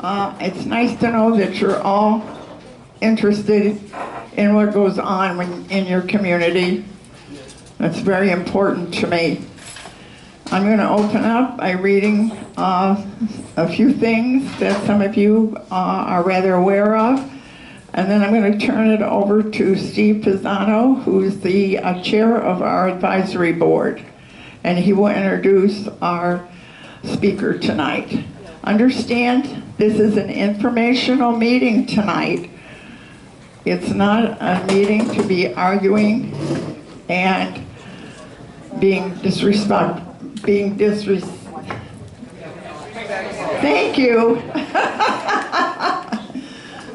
It's nice to know that you're all interested in what goes on in your community. That's very important to me. I'm going to open up by reading a few things that some of you are rather aware of, and then I'm going to turn it over to Steve Pisano, who's the chair of our advisory board, and he will introduce our speaker tonight. Understand, this is an informational meeting tonight. It's not a meeting to be arguing and being disrespectful. Thank you.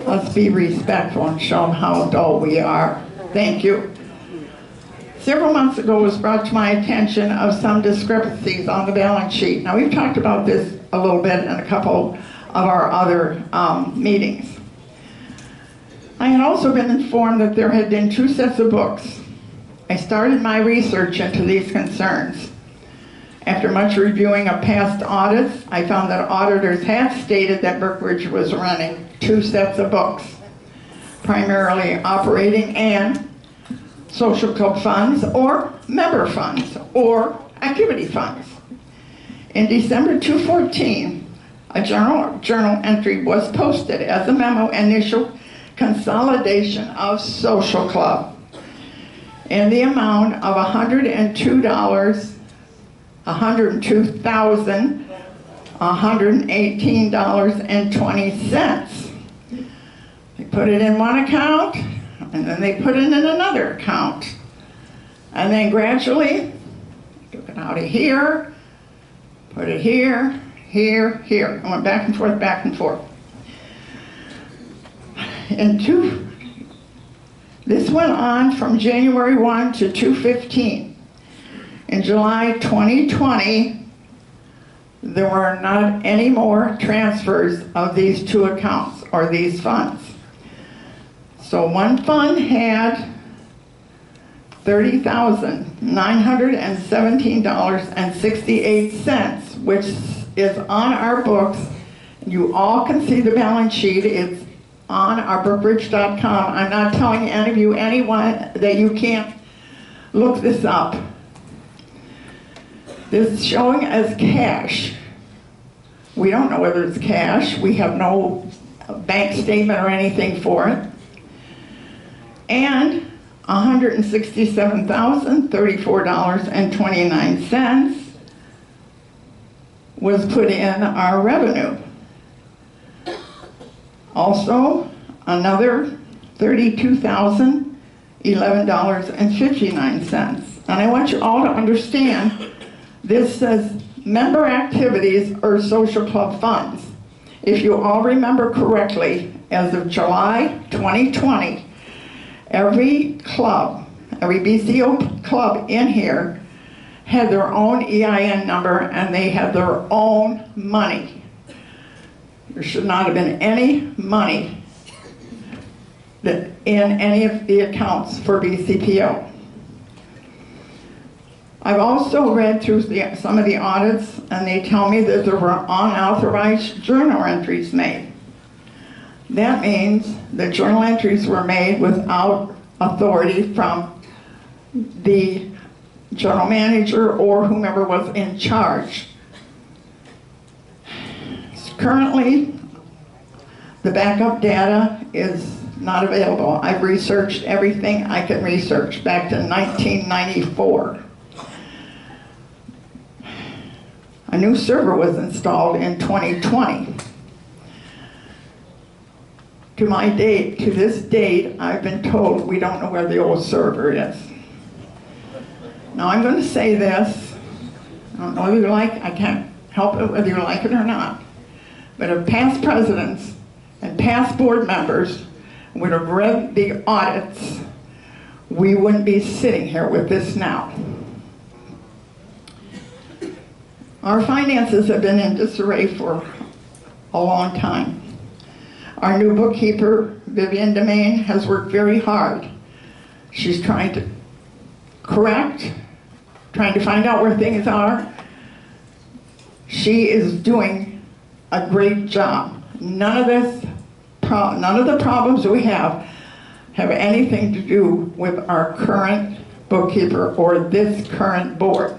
Let's be respectful and show them how dull we are. Thank you. Several months ago, it was brought to my attention of some discrepancies on the balance sheet. Now, we've talked about this a little bit in a couple of our other meetings. I had also been informed that there had been 2 sets of books. I started my research into these concerns. After much reviewing of past audits, I found that auditors have stated that Brookridge was running 2 sets of books, primarily operating and social club funds, or member funds, or activity funds. In December 2014, a journal entry was posted as a memo initial consolidation of social club in the amount of $102,118.20. They put it in one account, and then they put it in another account. And then gradually, took it out of here, put it here, here, here. And went back and forth, back and forth. This went on from January 1 to 2/15. In July 2020, there were not any more transfers of these 2 accounts or these funds. So one fund had $30,917.68, which is on our books. You all can see the balance sheet. It's on our Brookridge.com. I'm not telling any of you, anyone, that you can't look this up. This is showing as cash. We don't know whether it's cash. We have no bank statement or anything for it. And $167,034.29 was put in our revenue. Also, another $32,011.59. And I want you all to understand, this says member activities or social club funds. If you all remember correctly, as of July 2020, every club, every BCO club in here had their own EIN number and they had their own money. There should not have been any money in any of the accounts for BCPO. I've also read through some of the audits, and they tell me that there were unauthorized journal entries made. That means the journal entries were made without authority from the general manager or whomever was in charge. Currently, the backup data is not available. I've researched everything I can research back to 1994. A new server was installed in 2020. To this date, I've been told we don't know where the old server is. Now I'm going to say this, I don't know whether you like, I can't help it whether you like it or not, but if past presidents and past board members would have read the audits, we wouldn't be sitting here with this now. Our finances have been in disarray for a long time. Our new bookkeeper, Vivian Demain, has worked very hard. She's trying to correct, trying to find out where things are. She is doing a great job. none of the problems we have anything to do with our current bookkeeper or this current board.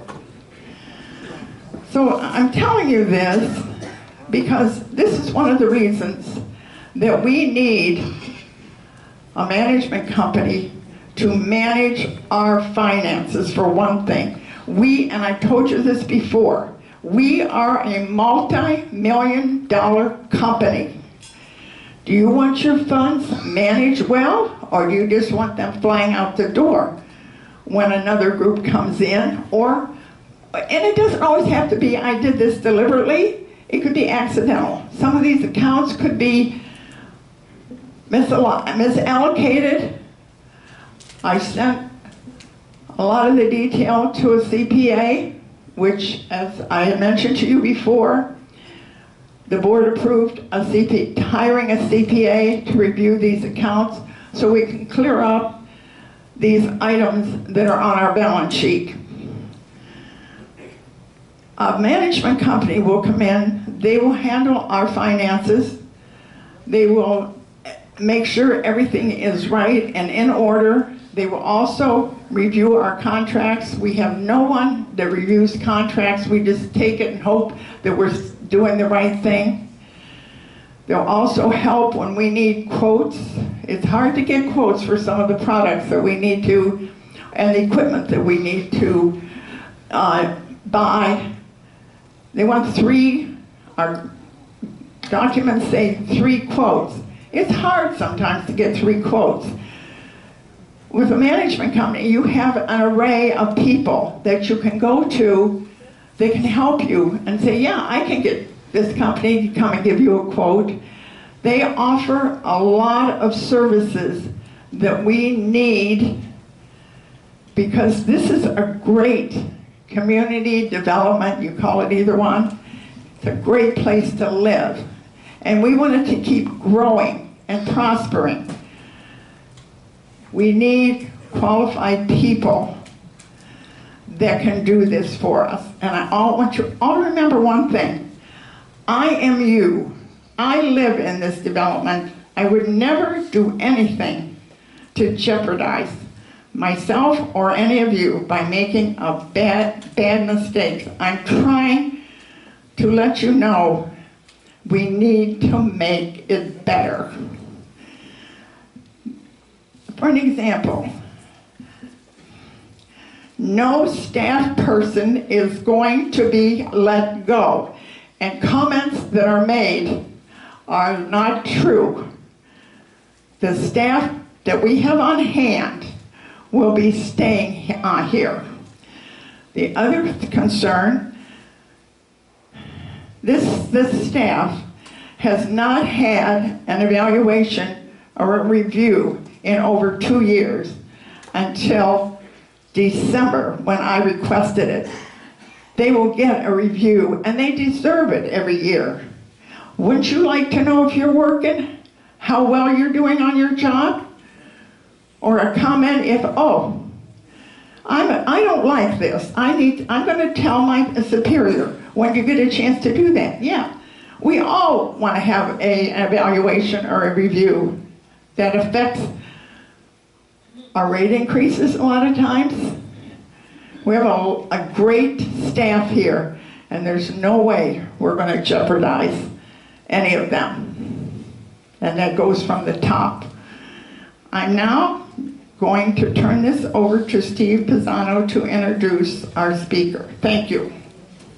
So I'm telling you this because this is one of the reasons that we need a management company to manage our finances, for one thing. And I told you this before, we are a multi-million-dollar company. Do you want your funds managed well, or do you just want them flying out the door when another group comes in? And it doesn't always have to be, I did this deliberately. It could be accidental. Some of these accounts could be misallocated. I sent a lot of the detail to a CPA, which, as I had mentioned to you before, the board approved hiring a CPA to review these accounts so we can clear up these items that are on our balance sheet. A management company will come in, they will handle our finances, they will make sure everything is right and in order. They will also review our contracts. We have no one that reviews contracts. We just take it and hope that we're doing the right thing. They'll also help when we need quotes. It's hard to get quotes for some of the products that we need to, and the equipment that we need to buy. They want our documents say 3 quotes. It's hard sometimes to get 3 quotes. With a management company, you have an array of people that you can go to that can help you and say, yeah, I can get this company to come and give you a quote. They offer a lot of services that we need because this is a great community development, you call it either one. It's a great place to live. And we want it to keep growing and prospering. We need qualified people that can do this for us. And I want you all to remember one thing. I am you. I live in this development. I would never do anything to jeopardize myself or any of you by making a bad mistakes. I'm trying to let you know we need to make it better. For an example, no staff person is going to be let go, and comments that are made are not true. The staff that we have on hand will be staying here. The other concern, this staff has not had an evaluation or a review in over 2 years until December when I requested it. They will get a review and they deserve it every year. Wouldn't you like to know if you're working, how well you're doing on your job? Or a comment if, oh, I don't like this. I'm going to tell my superior when you get a chance to do that. Yeah, we all want to have an evaluation or a review that affects our rate increases a lot of times. We have a great staff here, and there's no way we're going to jeopardize any of them. And that goes from the top. I'm now going to turn this over to Steve Pisano to introduce our speaker. Thank you.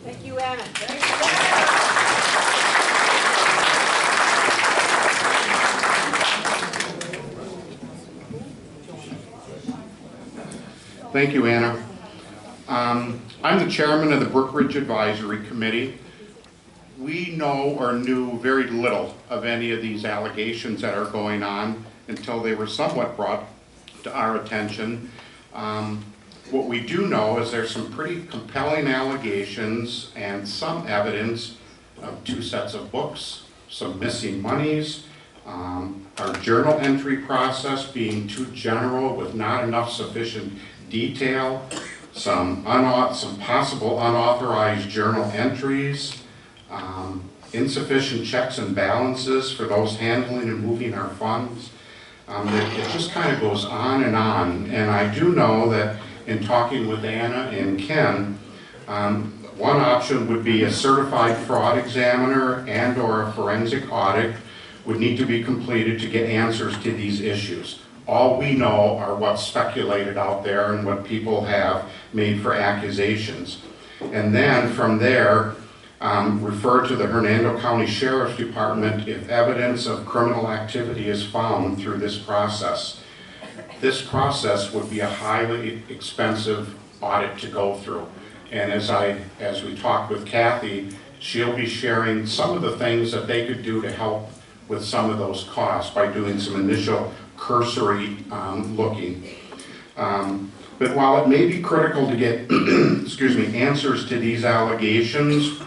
Thank you, Anna. Thank you, Anna. I'm the chairman of the Brookridge Advisory Committee. We know or knew very little of any of these allegations that are going on until they were somewhat brought to our attention. What we do know is there's some pretty compelling allegations and some evidence of 2 sets of books, some missing monies, our journal entry process being too general with not enough sufficient detail, some possible unauthorized journal entries, insufficient checks and balances for those handling and moving our funds. It just kind of goes on. And I do know that in talking with Anna and Ken, one option would be a certified fraud examiner and or a forensic audit would need to be completed to get answers to these issues. All we know are what's speculated out there and what people have made for accusations. And then from there, refer to the Hernando County Sheriff's Department if evidence of criminal activity is found through this process. This process would be a highly expensive audit to go through. And as we talked with Kathy, she'll be sharing some of the things that they could do to help with some of those costs by doing some initial cursory looking. But while it may be critical to get excuse me, answers to these allegations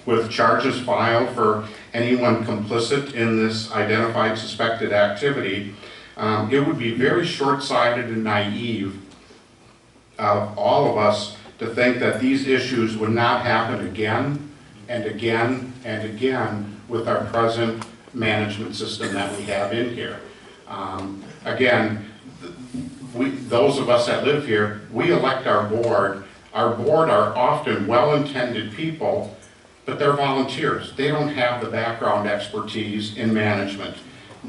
with charges filed for anyone complicit in this identified suspected activity, it would be very short-sighted and naive of all of us to think that these issues would not happen again and again and again with our present management system that we have in here. Again, those of us that live here, we elect our board. Our board are often well-intended people, but they're volunteers. They don't have the background expertise in management.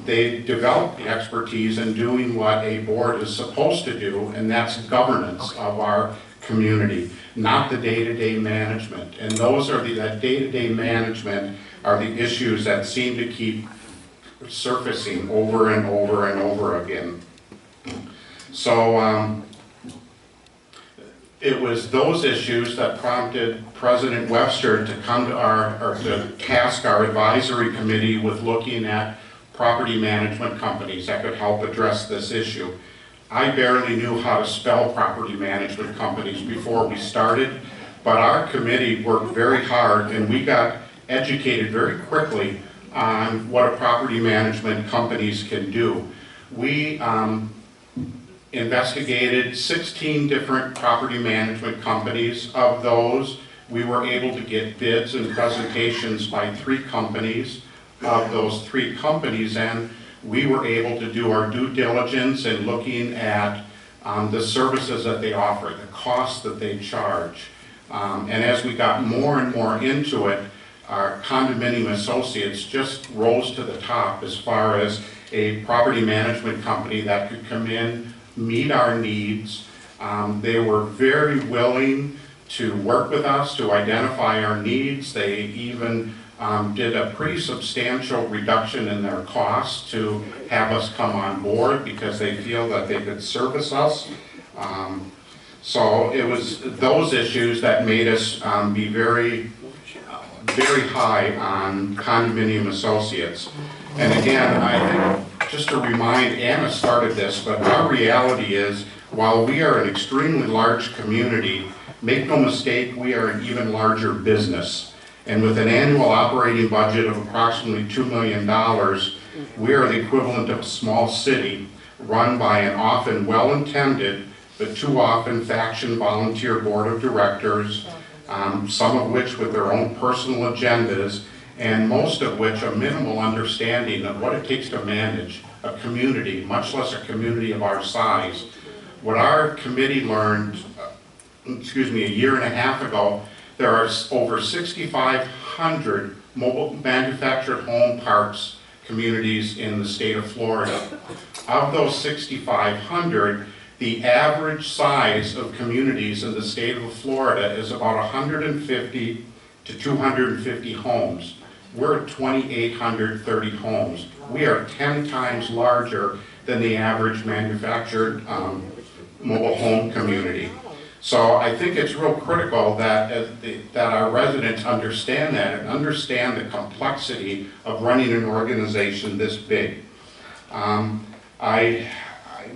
They develop the expertise in doing what a board is supposed to do, and that's governance of our community, not the day-to-day management. And those are that day-to-day management are the issues that seem to keep surfacing over and over and over again. So it was those issues that prompted President Webster to come to to task our advisory committee with looking at property management companies that could help address this issue. I barely knew how to spell property management companies before we started, but our committee worked very hard and we got educated very quickly on what a property management companies can do. We investigated 16 different property management companies. Of those, we were able to get bids and presentations by 3 companies. Of those 3 companies, and we were able to do our due diligence in looking at the services that they offer, the costs that they charge. And as we got more and more into it, our condominium associates just rose to the top as far as a property management company that could come in, meet our needs. They were very willing to work with us to identify our needs. They even did a pretty substantial reduction in their costs to have us come on board because they feel that they could service us. So it was those issues that made us be very high on condominium associates. And again, I think just to remind, Anna started this, but our reality is, while we are an extremely large community, make no mistake, we are an even larger business. And with an annual operating budget of approximately $2 million, we are the equivalent of a small city run by an often well-intended, but too often faction volunteer board of directors, some of which with their own personal agendas, and most of which a minimal understanding of what it takes to manage a community, much less a community of our size. What our committee learned, a year and a half ago, there are over 6,500 mobile manufactured home parks communities in the state of Florida. Of those 6,500, the average size of communities in the state of Florida is about 150 to 250 homes. We're at 2,830 homes. We are 10 times larger than the average manufactured mobile home community. So I think it's real critical that our residents understand that and understand the complexity of running an organization this big. I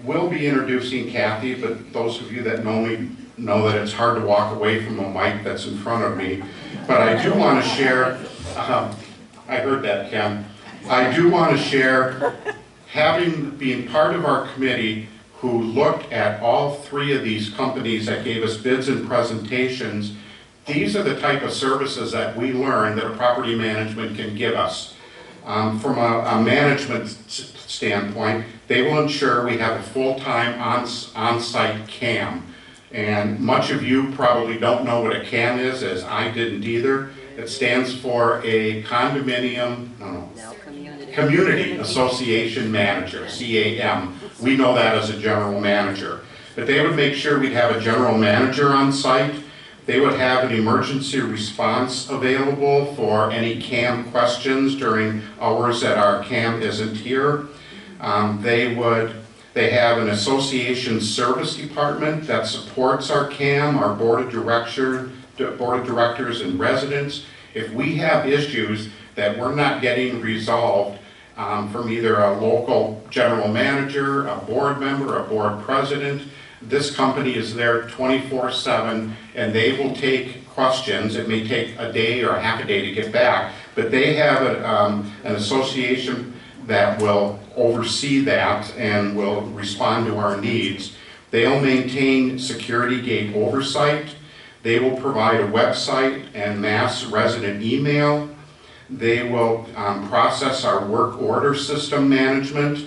will be introducing Kathy, but those of you that know me know that it's hard to walk away from a mic that's in front of me. But I do want to share, I heard that, Ken. I do want to share, being part of our committee who looked at all 3 of these companies that gave us bids and presentations, These are the type of services that we learn that a property management can give us. From a management standpoint, they will ensure we have a full-time on-site CAM. And much of you probably don't know what a CAM is, as I didn't either. It stands for a Community Association Manager, CAM. We know that as a general manager. But they would make sure we'd have a general manager on site. They would have an emergency response available for any CAM questions during hours that our CAM isn't here. They have an association service department that supports our CAM, our board of directors and residents. If we have issues that we're not getting resolved from either a local general manager, a board member, a board president, this company is there 24/7, and they will take questions. It may take a day or half a day to get back, but they have an association that will oversee that and will respond to our needs. They'll maintain security gate oversight. They will provide a website and mass resident email. They will process our work order system management.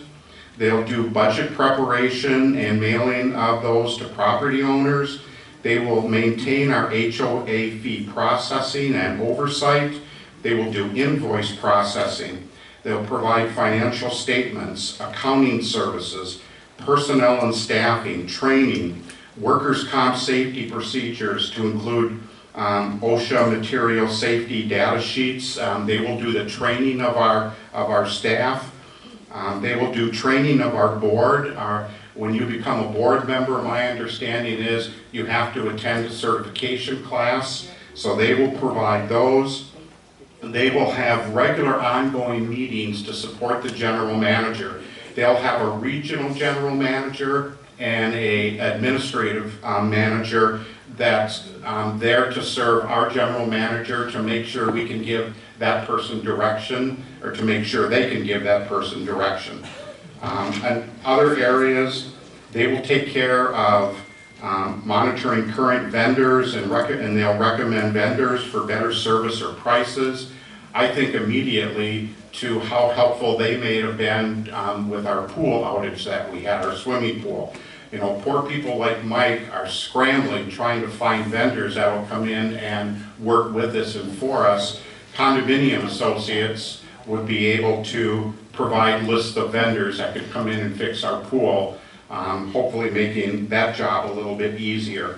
They'll do budget preparation and mailing of those to property owners. They will maintain our HOA fee processing and oversight. They will do invoice processing. They'll provide financial statements, accounting services, personnel and staffing, training, workers' comp safety procedures to include OSHA material safety data sheets. They will do the training of our staff. They will do training of our board. When you become a board member, my understanding is you have to attend a certification class, so they will provide those. They will have regular ongoing meetings to support the general manager. They'll have a regional general manager and an administrative manager that's there to serve our general manager to make sure we can give that person direction, or to make sure they can give that person direction. And other areas, they will take care of monitoring current vendors and they'll recommend vendors for better service or prices. I think immediately to how helpful they may have been with our pool outage that we had, our swimming pool. You know, poor people like Mike are scrambling, trying to find vendors that will come in and work with us and for us. Condominium associates would be able to provide lists of vendors that could come in and fix our pool, hopefully making that job a little bit easier.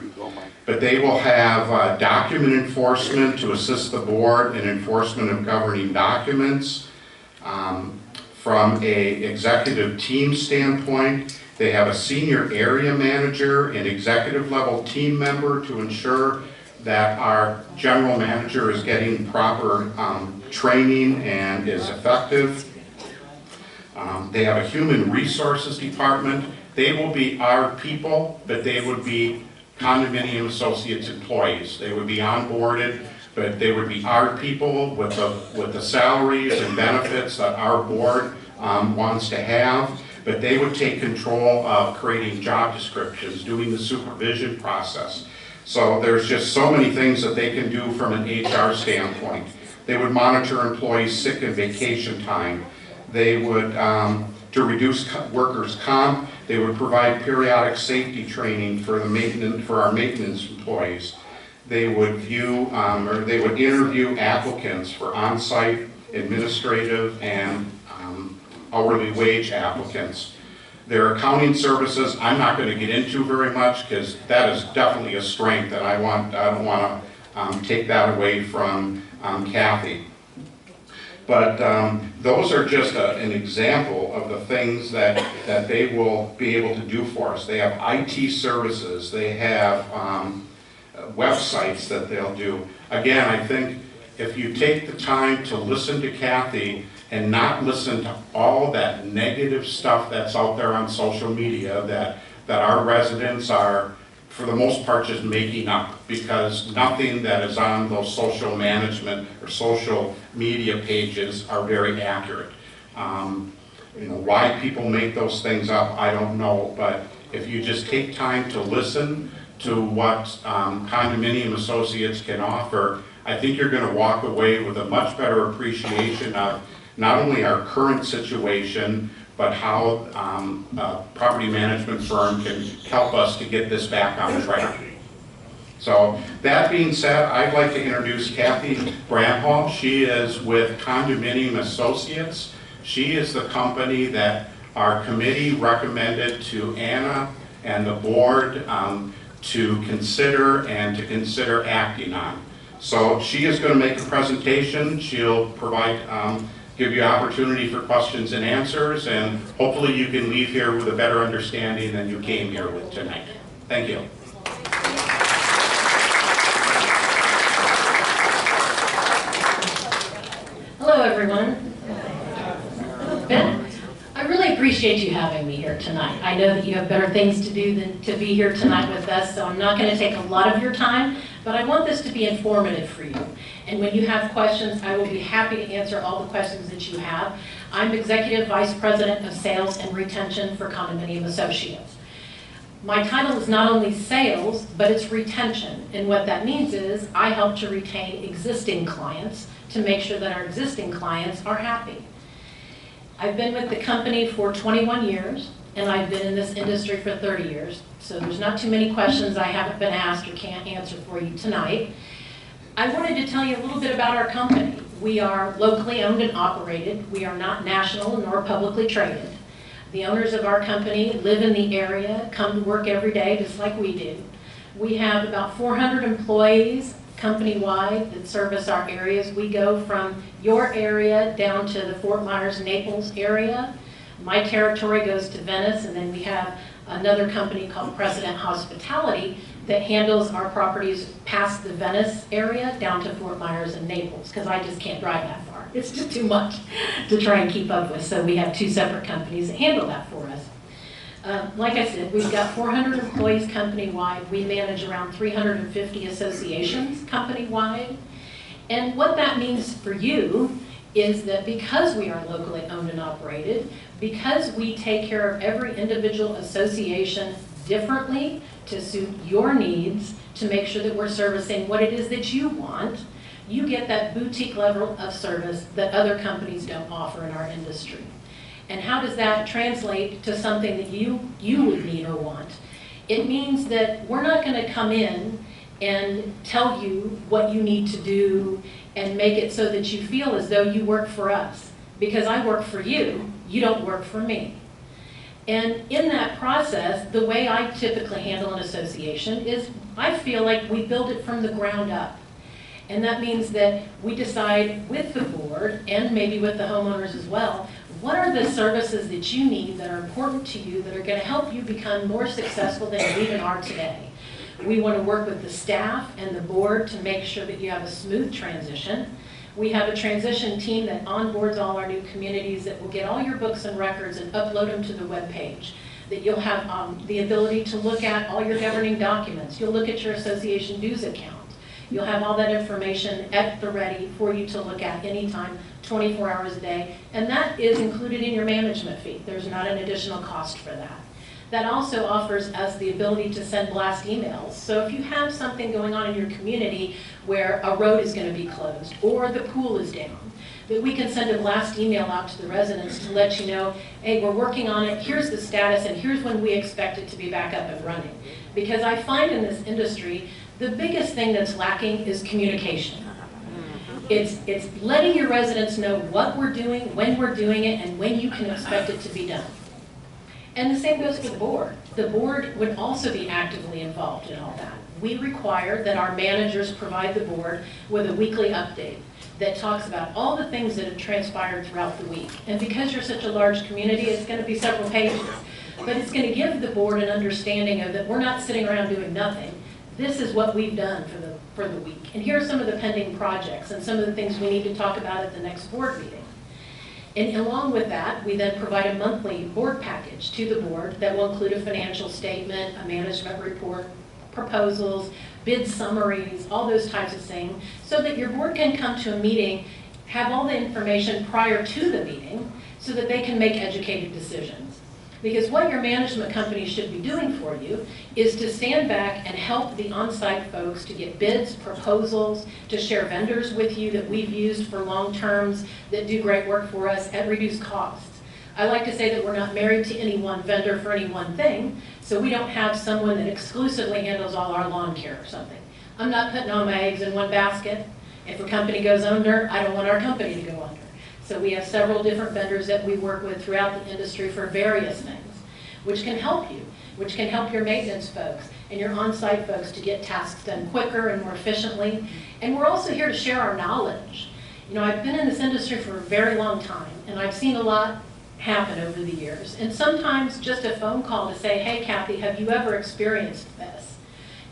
But they will have document enforcement to assist the board in enforcement of governing documents. From a executive team standpoint, they have a senior area manager and executive level team member to ensure that our general manager is getting proper training and is effective. They have a human resources department. They will be our people, but they would be condominium associates employees. They would be onboarded, but they would be our people with the salaries and benefits that our board wants to have. But they would take control of creating job descriptions, doing the supervision process. So there's just so many things that they can do from an HR standpoint. They would monitor employees' sick and vacation time. They would, to reduce workers' comp, they would provide periodic safety training for our maintenance employees. They would they would interview applicants for on-site administrative and hourly wage applicants. Their accounting services, I'm not going to get into very much because that is definitely a strength, and I don't want to take that away from Kathy. But those are just an example of the things that they will be able to do for us. They have IT services. They have websites that they'll do. Again, I think if you take the time to listen to Kathy and not listen to all that negative stuff that's out there on social media that our residents are, for the most part, just making up, because nothing that is on those social management or social media pages are very accurate. You know, why people make those things up, I don't know, but if you just take time to listen to what condominium associates can offer, I think you're going to walk away with a much better appreciation of not only our current situation, but how a property management firm can help us to get this back on track. So that being said, I'd like to introduce Kathy Bramhall. She is with Condominium Associates. She is the company that our committee recommended to Anna and the board to consider acting on. So she is going to make a presentation. She'll provide, give you opportunity for questions and answers, and hopefully you can leave here with a better understanding than you came here with tonight. Thank you. Hello, everyone. Ben, I really appreciate you having me here tonight. I know that you have better things to do than to be here tonight with us, so I'm not going to take a lot of your time, but I want this to be informative for you. And when you have questions, I will be happy to answer all the questions that you have. I'm Executive Vice President of Sales and Retention for Condominium Associates. My title is not only sales, but it's retention. And what that means is I help to retain existing clients to make sure that our existing clients are happy. I've been with the company for 21 years, and I've been in this industry for 30 years. So there's not too many questions I haven't been asked or can't answer for you tonight. I wanted to tell you a little bit about our company. We are locally owned and operated. We are not national nor publicly traded. The owners of our company live in the area, come to work every day just like we do. We have about 400 employees company-wide that service our areas. We go from your area down to the Fort Myers, Naples area. My territory goes to Venice, and then we have another company called President Hospitality that handles our properties past the Venice area down to Fort Myers and Naples, because I just can't drive that far. It's just too much to try and keep up with. So we have two separate companies that handle that for us. Like I said, we've got 400 employees company-wide. We manage around 350 associations company-wide. And what that means for you is that because we are locally owned and operated, because we take care of every individual association differently to suit your needs, to make sure that we're servicing what it is that you want, you get that boutique level of service that other companies don't offer in our industry. And how does that translate to something that you would need or want? It means that we're not going to come in and tell you what you need to do and make it so that you feel as though you work for us. Because I work for you, you don't work for me. And in that process, the way I typically handle an association is I feel like we build it from the ground up. And that means that we decide with the board, and maybe with the homeowners as well, what are the services that you need that are important to you that are going to help you become more successful than you even are today. We want to work with the staff and the board to make sure that you have a smooth transition. We have a transition team that onboards all our new communities that will get all your books and records and upload them to the web page. That you'll have the ability to look at all your governing documents. You'll look at your association dues account. You'll have all that information at the ready for you to look at anytime, 24 hours a day. And that is included in your management fee. There's not an additional cost for that. That also offers us the ability to send blast emails. So if you have something going on in your community where a road is going to be closed or the pool is down, that we can send a blast email out to the residents to let you know, hey, we're working on it, here's the status, and here's when we expect it to be back up and running. Because I find in this industry, the biggest thing that's lacking is communication. It's letting your residents know what we're doing, when we're doing it, and when you can expect it to be done. And the same goes for the board. The board would also be actively involved in all that. We require that our managers provide the board with a weekly update that talks about all the things that have transpired throughout the week. And because you're such a large community, it's going to be several pages. But it's going to give the board an understanding of that we're not sitting around doing nothing. This is what we've done for the week. And here are some of the pending projects and some of the things we need to talk about at the next board meeting. And along with that, we then provide a monthly board package to the board that will include a financial statement, a management report, proposals, bid summaries, all those types of things, so that your board can come to a meeting, have all the information prior to the meeting, so that they can make educated decisions. Because what your management company should be doing for you is to stand back and help the on-site folks to get bids, proposals, to share vendors with you that we've used for long terms that do great work for us at reduced costs. I like to say that we're not married to any one vendor for any one thing, so we don't have someone that exclusively handles all our lawn care or something. I'm not putting all my eggs in one basket. If a company goes under, I don't want our company to go under. So we have several different vendors that we work with throughout the industry for various things, which can help you, which can help your maintenance folks and your on-site folks to get tasks done quicker and more efficiently. And we're also here to share our knowledge. You know, I've been in this industry for a very long time, and I've seen a lot happen over the years. And sometimes just a phone call to say, hey, Kathy, have you ever experienced this?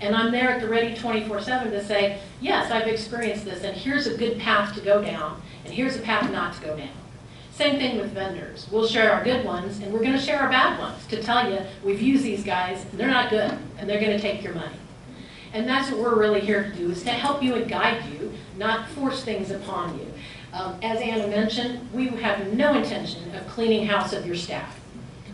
And I'm there at the ready 24/7 to say, yes, I've experienced this, and here's a good path to go down, and here's a path not to go down. Same thing with vendors. We'll share our good ones, and we're going to share our bad ones to tell you we've used these guys, and they're not good, and they're going to take your money. And that's what we're really here to do, is to help you and guide you, not force things upon you. As Anna mentioned, we have no intention of cleaning house of your staff.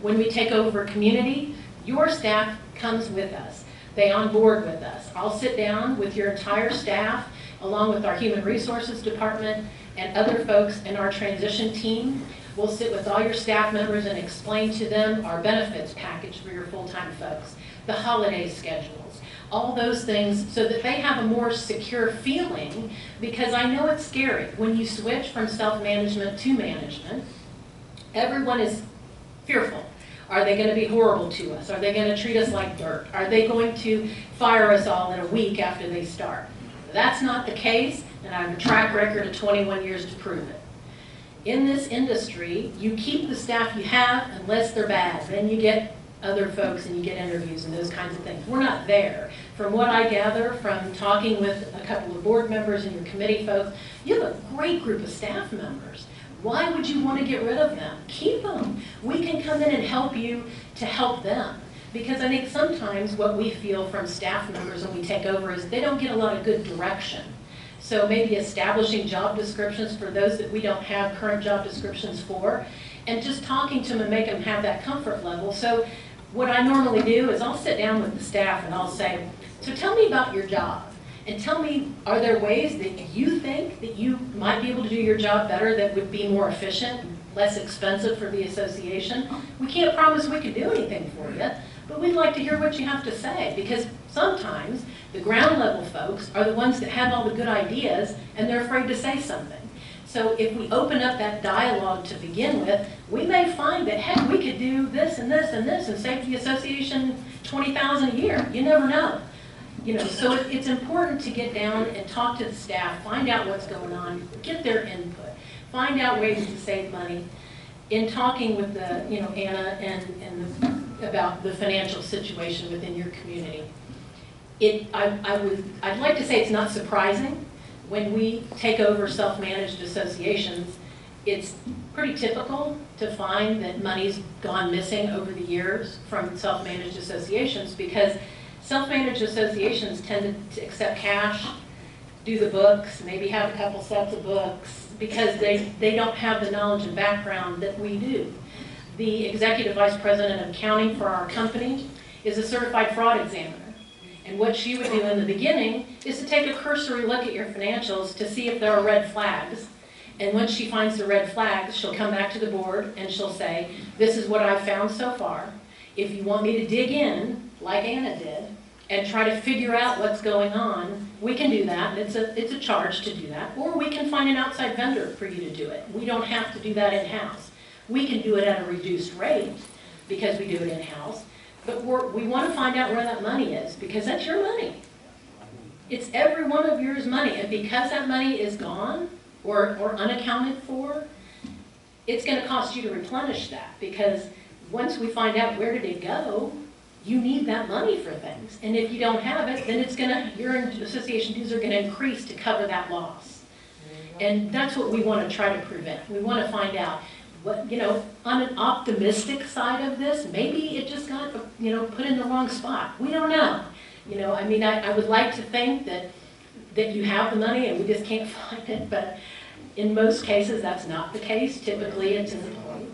When we take over a community, your staff comes with us. They on board with us. I'll sit down with your entire staff, along with our human resources department and other folks in our transition team. We'll sit with all your staff members and explain to them our benefits package for your full-time folks, the holiday schedules, all those things, so that they have a more secure feeling, because I know it's scary. When you switch from self-management to management, everyone is fearful. Are they going to be horrible to us? Are they going to treat us like dirt? Are they going to fire us all in a week after they start? That's not the case, and I have a track record of 21 years to prove it. In this industry, you keep the staff you have unless they're bad. Then you get other folks and you get interviews and those kinds of things. We're not there. From what I gather from talking with a couple of board members and your committee folks, you have a great group of staff members. Why would you want to get rid of them? Keep them. We can come in and help you to help them. Because I think sometimes what we feel from staff members when we take over is they don't get a lot of good direction. So maybe establishing job descriptions for those that we don't have current job descriptions for, and just talking to them and make them have that comfort level. So what I normally do is I'll sit down with the staff and I'll say, so tell me about your job. And tell me, are there ways that you think that you might be able to do your job better that would be more efficient, less expensive for the association? We can't promise we can do anything for you, but we'd like to hear what you have to say, because sometimes the ground level folks are the ones that have all the good ideas and they're afraid to say something. So if we open up that dialogue to begin with, we may find that, heck, we could do this and this and this and save the association $20,000 a year. You never know. You know, so it's important to get down and talk to the staff, find out what's going on, get their input, find out ways to save money. In talking with the, you know, Anna and about the financial situation within your community, I'd like to say it's not surprising. When we take over self-managed associations, it's pretty typical to find that money's gone missing over the years from self-managed associations, because self-managed associations tend to accept cash, do the books, maybe have a couple sets of books, because they don't have the knowledge and background that we do. The executive vice president of accounting for our company is a certified fraud examiner. And what she would do in the beginning is to take a cursory look at your financials to see if there are red flags. And once she finds the red flags, she'll come back to the board and she'll say, this is what I've found so far. If you want me to dig in, like Anna did, and try to figure out what's going on, we can do that. It's a charge to do that. Or we can find an outside vendor for you to do it. We don't have to do that in-house. We can do it at a reduced rate because we do it in-house. But we want to find out where that money is, because that's your money. It's every one of yours money. And because that money is gone or unaccounted for, it's going to cost you to replenish that, because once we find out where did it go, you need that money for things. And if you don't have it, then your association dues are going to increase to cover that loss. And that's what we want to try to prevent. We want to find out what, you know, on an optimistic side of this, maybe it just got, you know, put in the wrong spot. We don't know. You know, I mean, I would like to think that you have the money and we just can't find it, but in most cases that's not the case. Typically it's an employee.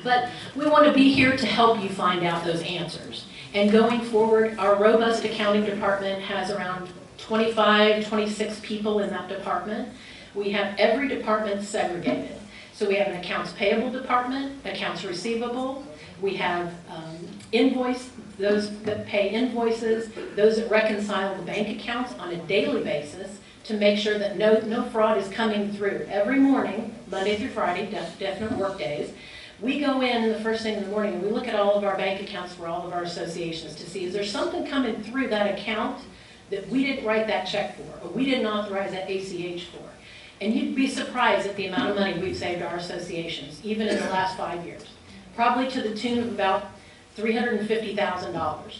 But we want to be here to help you find out those answers. And going forward, our robust accounting department has around 25, 26 people in that department. We have every department segregated. So we have an accounts payable department, accounts receivable, we have those that pay invoices, those that reconcile the bank accounts on a daily basis to make sure that no fraud is coming through. Every morning, Monday through Friday, definite work days, we go in the first thing in the morning and we look at all of our bank accounts for all of our associations to see, is there something coming through that account that we didn't write that check for, or we didn't authorize that ACH for? And you'd be surprised at the amount of money we've saved our associations, even in the last 5 years. Probably to the tune of about $350,000.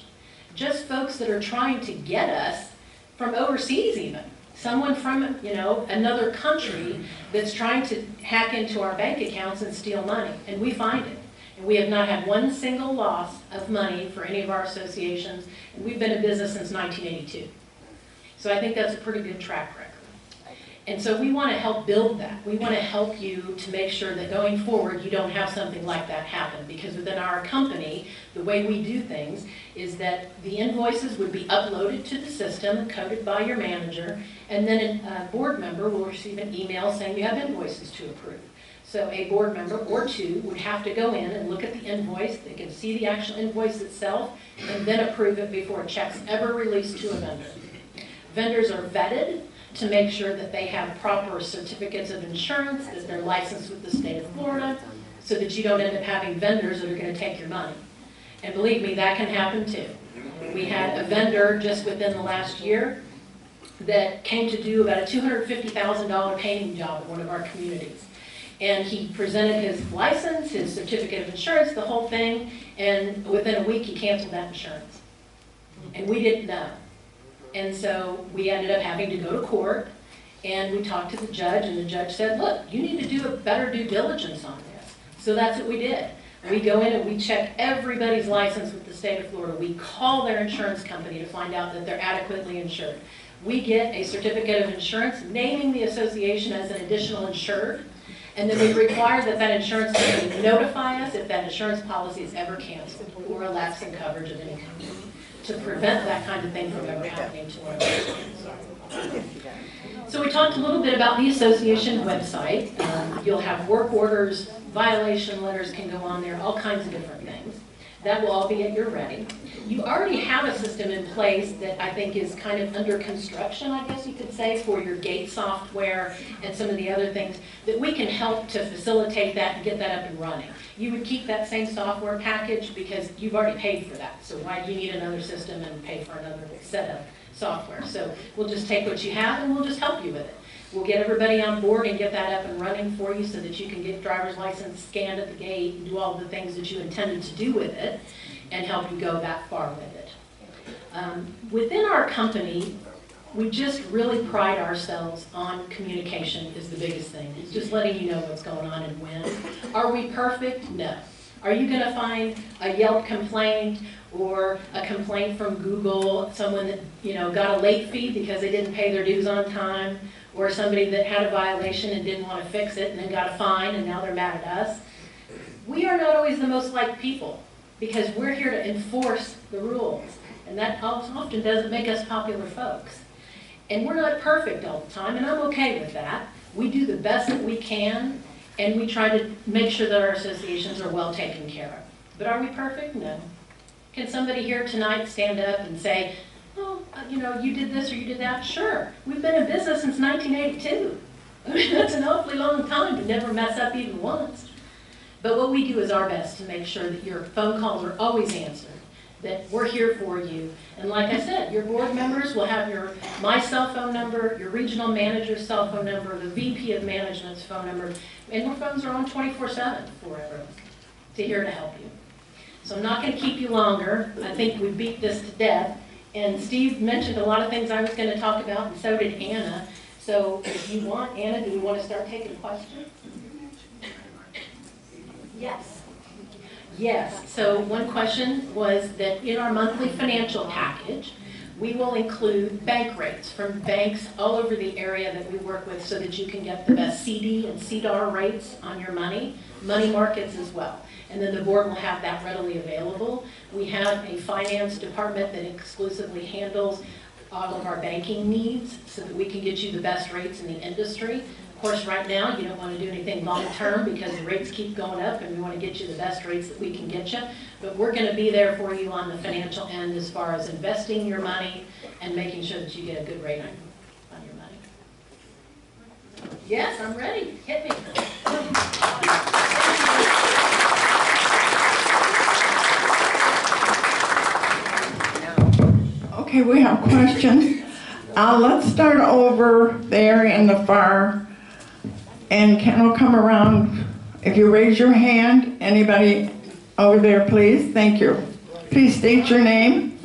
Just folks that are trying to get us from overseas even. Someone from, another country that's trying to hack into our bank accounts and steal money, and we find it. And we have not had one single loss of money for any of our associations, and we've been in business since 1982. So I think that's a pretty good track record. And so we want to help build that. We want to help you to make sure that going forward you don't have something like that happen, because within our company, the way we do things is that the invoices would be uploaded to the system, coded by your manager, and then a board member will receive an email saying you have invoices to approve. So a board member or two would have to go in and look at the invoice. They can see the actual invoice itself and then approve it before a check's ever released to a vendor. Vendors are vetted to make sure that they have proper certificates of insurance, that they're licensed with the state of Florida, so that you don't end up having vendors that are going to take your money. And believe me, that can happen too. We had a vendor just within the last year that came to do about a $250,000 painting job at one of our communities. And he presented his license, his certificate of insurance, the whole thing, and within a week he canceled that insurance. And we didn't know. And so we ended up having to go to court, and we talked to the judge, and the judge said, look, you need to do a better due diligence on this. So that's what we did. We go in and we check everybody's license with the state of Florida. We call their insurance company to find out that they're adequately insured. We get a certificate of insurance naming the association as an additional insured, and then we require that that insurance company notify us if that insurance policy is ever canceled or a lapse in coverage of any kind, to prevent that kind of thing from ever happening to one of our clients. So we talked a little bit about the association website. You'll have work orders, violation letters can go on there, all kinds of different things. That will all be at your ready. You already have a system in place that I think is kind of under construction, I guess you could say, for your gate software and some of the other things that we can help to facilitate that and get that up and running. You would keep that same software package because you've already paid for that. So why do you need another system and pay for another set of software? So we'll just take what you have and we'll just help you with it. We'll get everybody on board and get that up and running for you so that you can get driver's license scanned at the gate and do all the things that you intended to do with it and help you go that far with it. Within our company, we just really pride ourselves on communication is the biggest thing. It's just letting you know what's going on and when. Are we perfect? No. Are you going to find a Yelp complaint or a complaint from Google, someone that got a late fee because they didn't pay their dues on time, or somebody that had a violation and didn't want to fix it and then got a fine and now they're mad at us? We are not always the most liked people because we're here to enforce the rules, and that often doesn't make us popular folks. And we're not perfect all the time, and I'm okay with that. We do the best that we can, and we try to make sure that our associations are well taken care of. But are we perfect? No. Can somebody here tonight stand up and say, oh, you did this or you did that? Sure. We've been in business since 1982. I mean, that's an awfully long time to never mess up even once. But what we do is our best to make sure that your phone calls are always answered, that we're here for you. And like I said, your board members will have my cell phone number, your regional manager's cell phone number, the VP of management's phone number, and our phones are on 24/7 for everyone to here to help you. So I'm not going to keep you longer. I think we beat this to death. And Steve mentioned a lot of things I was going to talk about, and so did Anna. So if you want, Anna, do we want to start taking questions? Yes. Yes. So one question was that in our monthly financial package, We will include bank rates from banks all over the area that we work with so that you can get the best CD and CDAR rates on your money markets as well. And then the board will have that readily available. We have a finance department that exclusively handles all of our banking needs so that we can get you the best rates in the industry. Of course, right now, you don't want to do anything long-term because the rates keep going up and we want to get you the best rates that we can get you. But we're going to be there for you on the financial end as far as investing your money and making sure that you get a good rate on your money. Yes, I'm ready. Hit me. Okay, we have questions. Let's start over there in the far, and Ken will come around. If you raise your hand, anybody over there, please. Thank you. Please state your name.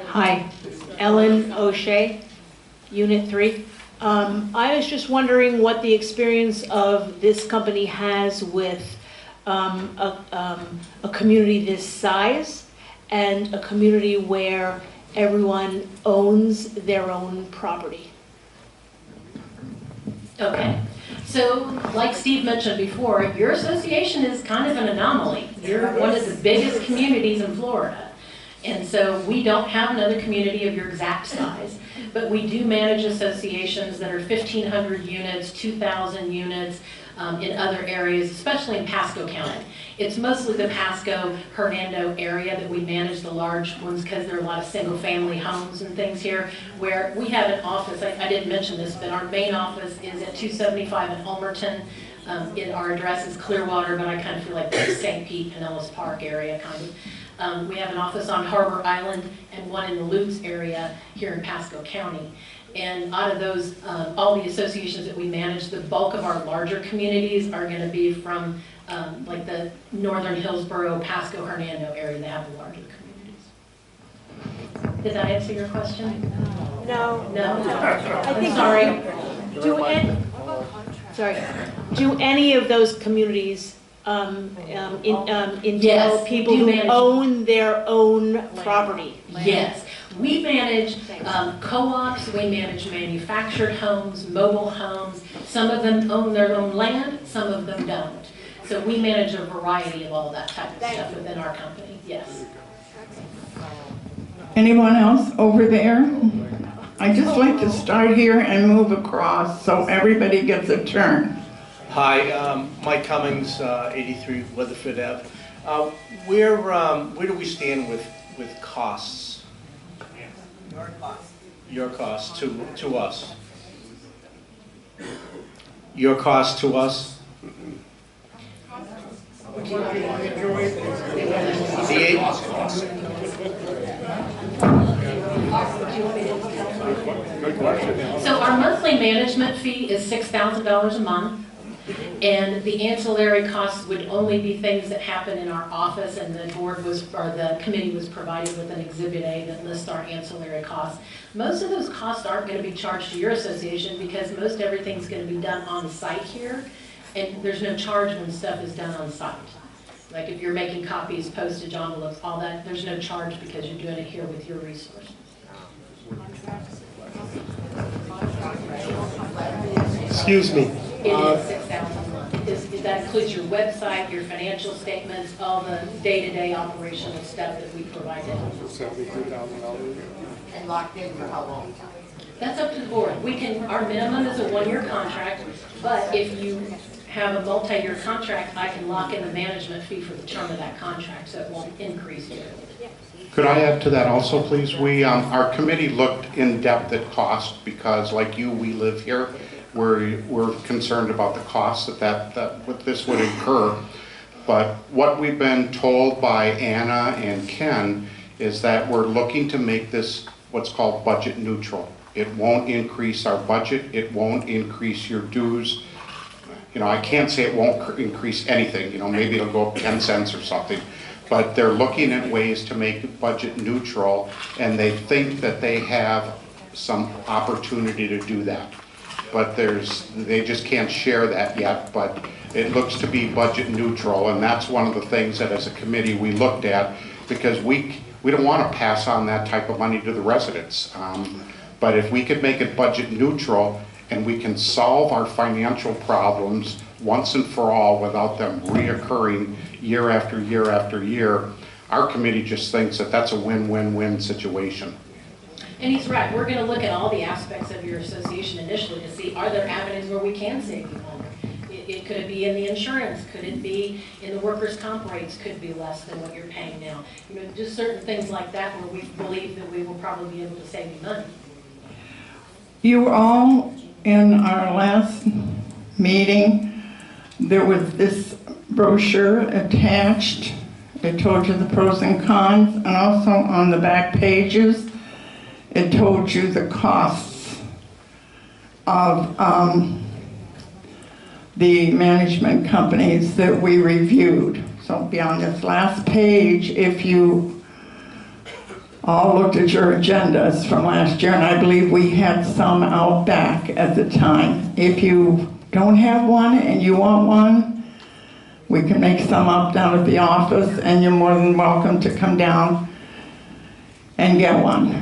Hi, Ellen O'Shea, Unit 3. I was just wondering what the experience of this company has with a community this size and a community where everyone owns their own property. Okay, so like Steve mentioned before, your association is kind of an anomaly. You're one of the biggest communities in Florida. And so we don't have another community of your exact size, but we do manage associations that are 1,500 units, 2,000 units in other areas, especially in Pasco County. It's mostly the Pasco, Hernando area that we manage the large ones because there are a lot of single family homes and things here where we have an office. I didn't mention this, but our main office is at 275 in Ulmerton. Our address is Clearwater, but I kind of feel like that's St. Pete, Pinellas Park area kind of. We have an office on Harbor Island and one in the Lutz area here in Pasco County. And out of those, all the associations that we manage, the bulk of our larger communities are going to be from like the northern Hillsborough, Pasco, Hernando area that have the larger communities. Did that answer your question? No. No? I think, Sorry. Do any of those communities entail Yes, people do who manage- own their own property? Yes. We manage co-ops, we manage manufactured homes, mobile homes. Some of them own their own land, some of them don't. So we manage a variety of all that type of stuff within our company, yes. Anyone else over there? I just like to start here and move across so everybody gets a turn. Hi, Mike Cummings, 83 Weatherford Ave. Where do we stand with costs? Your costs to us. Your cost to us. So our monthly management fee is $6,000 a month. And the ancillary costs would only be things that happen in our office, and the board was, or the committee was provided with an Exhibit A that lists our ancillary costs. Most of those costs aren't going to be charged to your association because most everything's going to be done on site here, and there's no charge when stuff is done on site. Like if you're making copies, postage, envelopes, all that, there's no charge because you're doing it here with your resources. Excuse me. It is $6,000 a month. That includes your website, your financial statements, all the day-to-day operational stuff that we provide. $72,000. And locked in for how long? That's up to the board. Our minimum is a 1-year contract, but if you have a multi-year contract, I can lock in the management fee for the term of that contract, so it won't increase yearly. Could I add to that also, please? Our committee looked in depth at cost because, like you, we live here. We're concerned about the costs that this would incur. But what we've been told by Anna and Ken is that we're looking to make this what's called budget neutral. It won't increase our budget. It won't increase your dues. You know, I can't say it won't increase anything. You know, maybe it'll go up 10 cents or something. But they're looking at ways to make it budget neutral, and they think that they have some opportunity to do that. But they just can't share that yet, but it looks to be budget neutral, and that's one of the things that as a committee we looked at, because we we don't want to pass on that type of money to the residents. But if we could make it budget neutral and we can solve our financial problems once and for all without them reoccurring year after year after year, our committee just thinks that that's a win-win-win situation. And he's right, we're gonna look at all the aspects of your association initially to see, are there avenues where we can save you money? Could it be in the insurance? Could it be in the workers' comp rates could be less than what you're paying now? You know, just certain things like that where we believe that we will probably be able to save you money. You all, in our last meeting, there was this brochure attached. It told you the pros and cons, and also on the back pages, it told you the costs of the management companies that we reviewed. So beyond this last page, if you all looked at your agendas from last year, and I believe we had some out back at the time. If you don't have one and you want one, we can make some up down at the office, and you're more than welcome to come down and get one.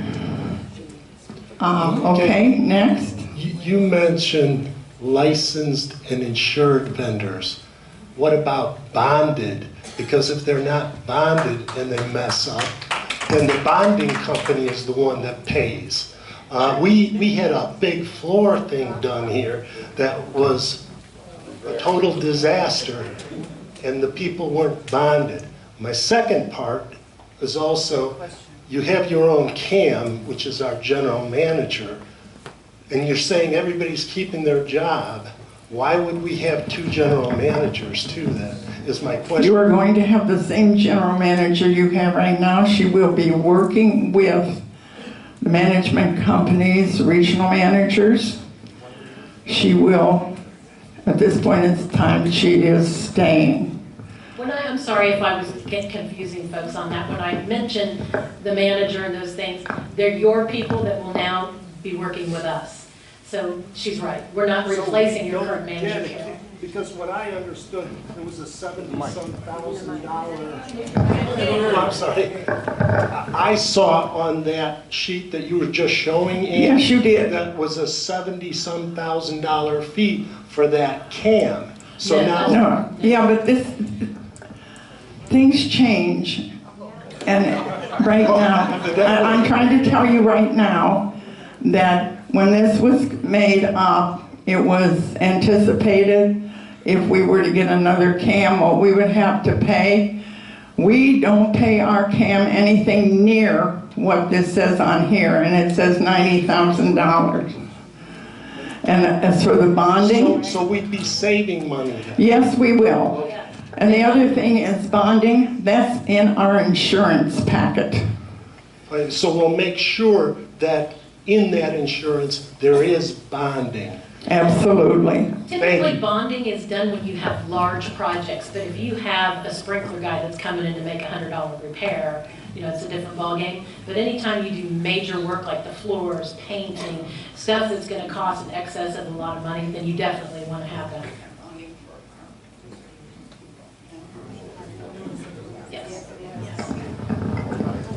Okay, next. You mentioned licensed and insured vendors. What about bonded? Because if they're not bonded and they mess up, then the bonding company is the one that pays. We had a big floor thing done here that was a total disaster, and the people weren't bonded. My second part is also, you have your own CAM, which is our general manager, and you're saying everybody's keeping their job. Why would we have two general managers too then, is my question. You are going to have the same general manager you have right now. She will be working with the management companies, regional managers. She will, at this point in time, she is staying. I'm sorry if I was confusing folks on that. When I mentioned the manager and those things, they're your people that will now be working with us. So she's right. We're not replacing your current manager here. Because what I understood, there was a $70,000. I'm sorry. I saw on that sheet that you were just showing, Andy, Yes, you did. that was a $70,000 fee for that CAM. So Yeah. now, No, yeah, but things change. And right now, I'm trying to tell you right now that when this was made up, it was anticipated if we were to get another CAM, what we would have to pay. We don't pay our CAM anything near what this says on here, and it says $90,000. And as for the bonding, so we'd be saving money then. yes, we will. And the other thing is bonding, that's in our insurance packet. So we'll make sure that in that insurance, there is bonding. Absolutely. Typically, bonding is done when you have large projects, but if you have a sprinkler guy that's coming in to make a $100 repair, you know, it's a different ballgame. But anytime you do major work like the floors, painting, stuff that's going to cost in excess of a lot of money, then you definitely want to have that. Yes. Yes.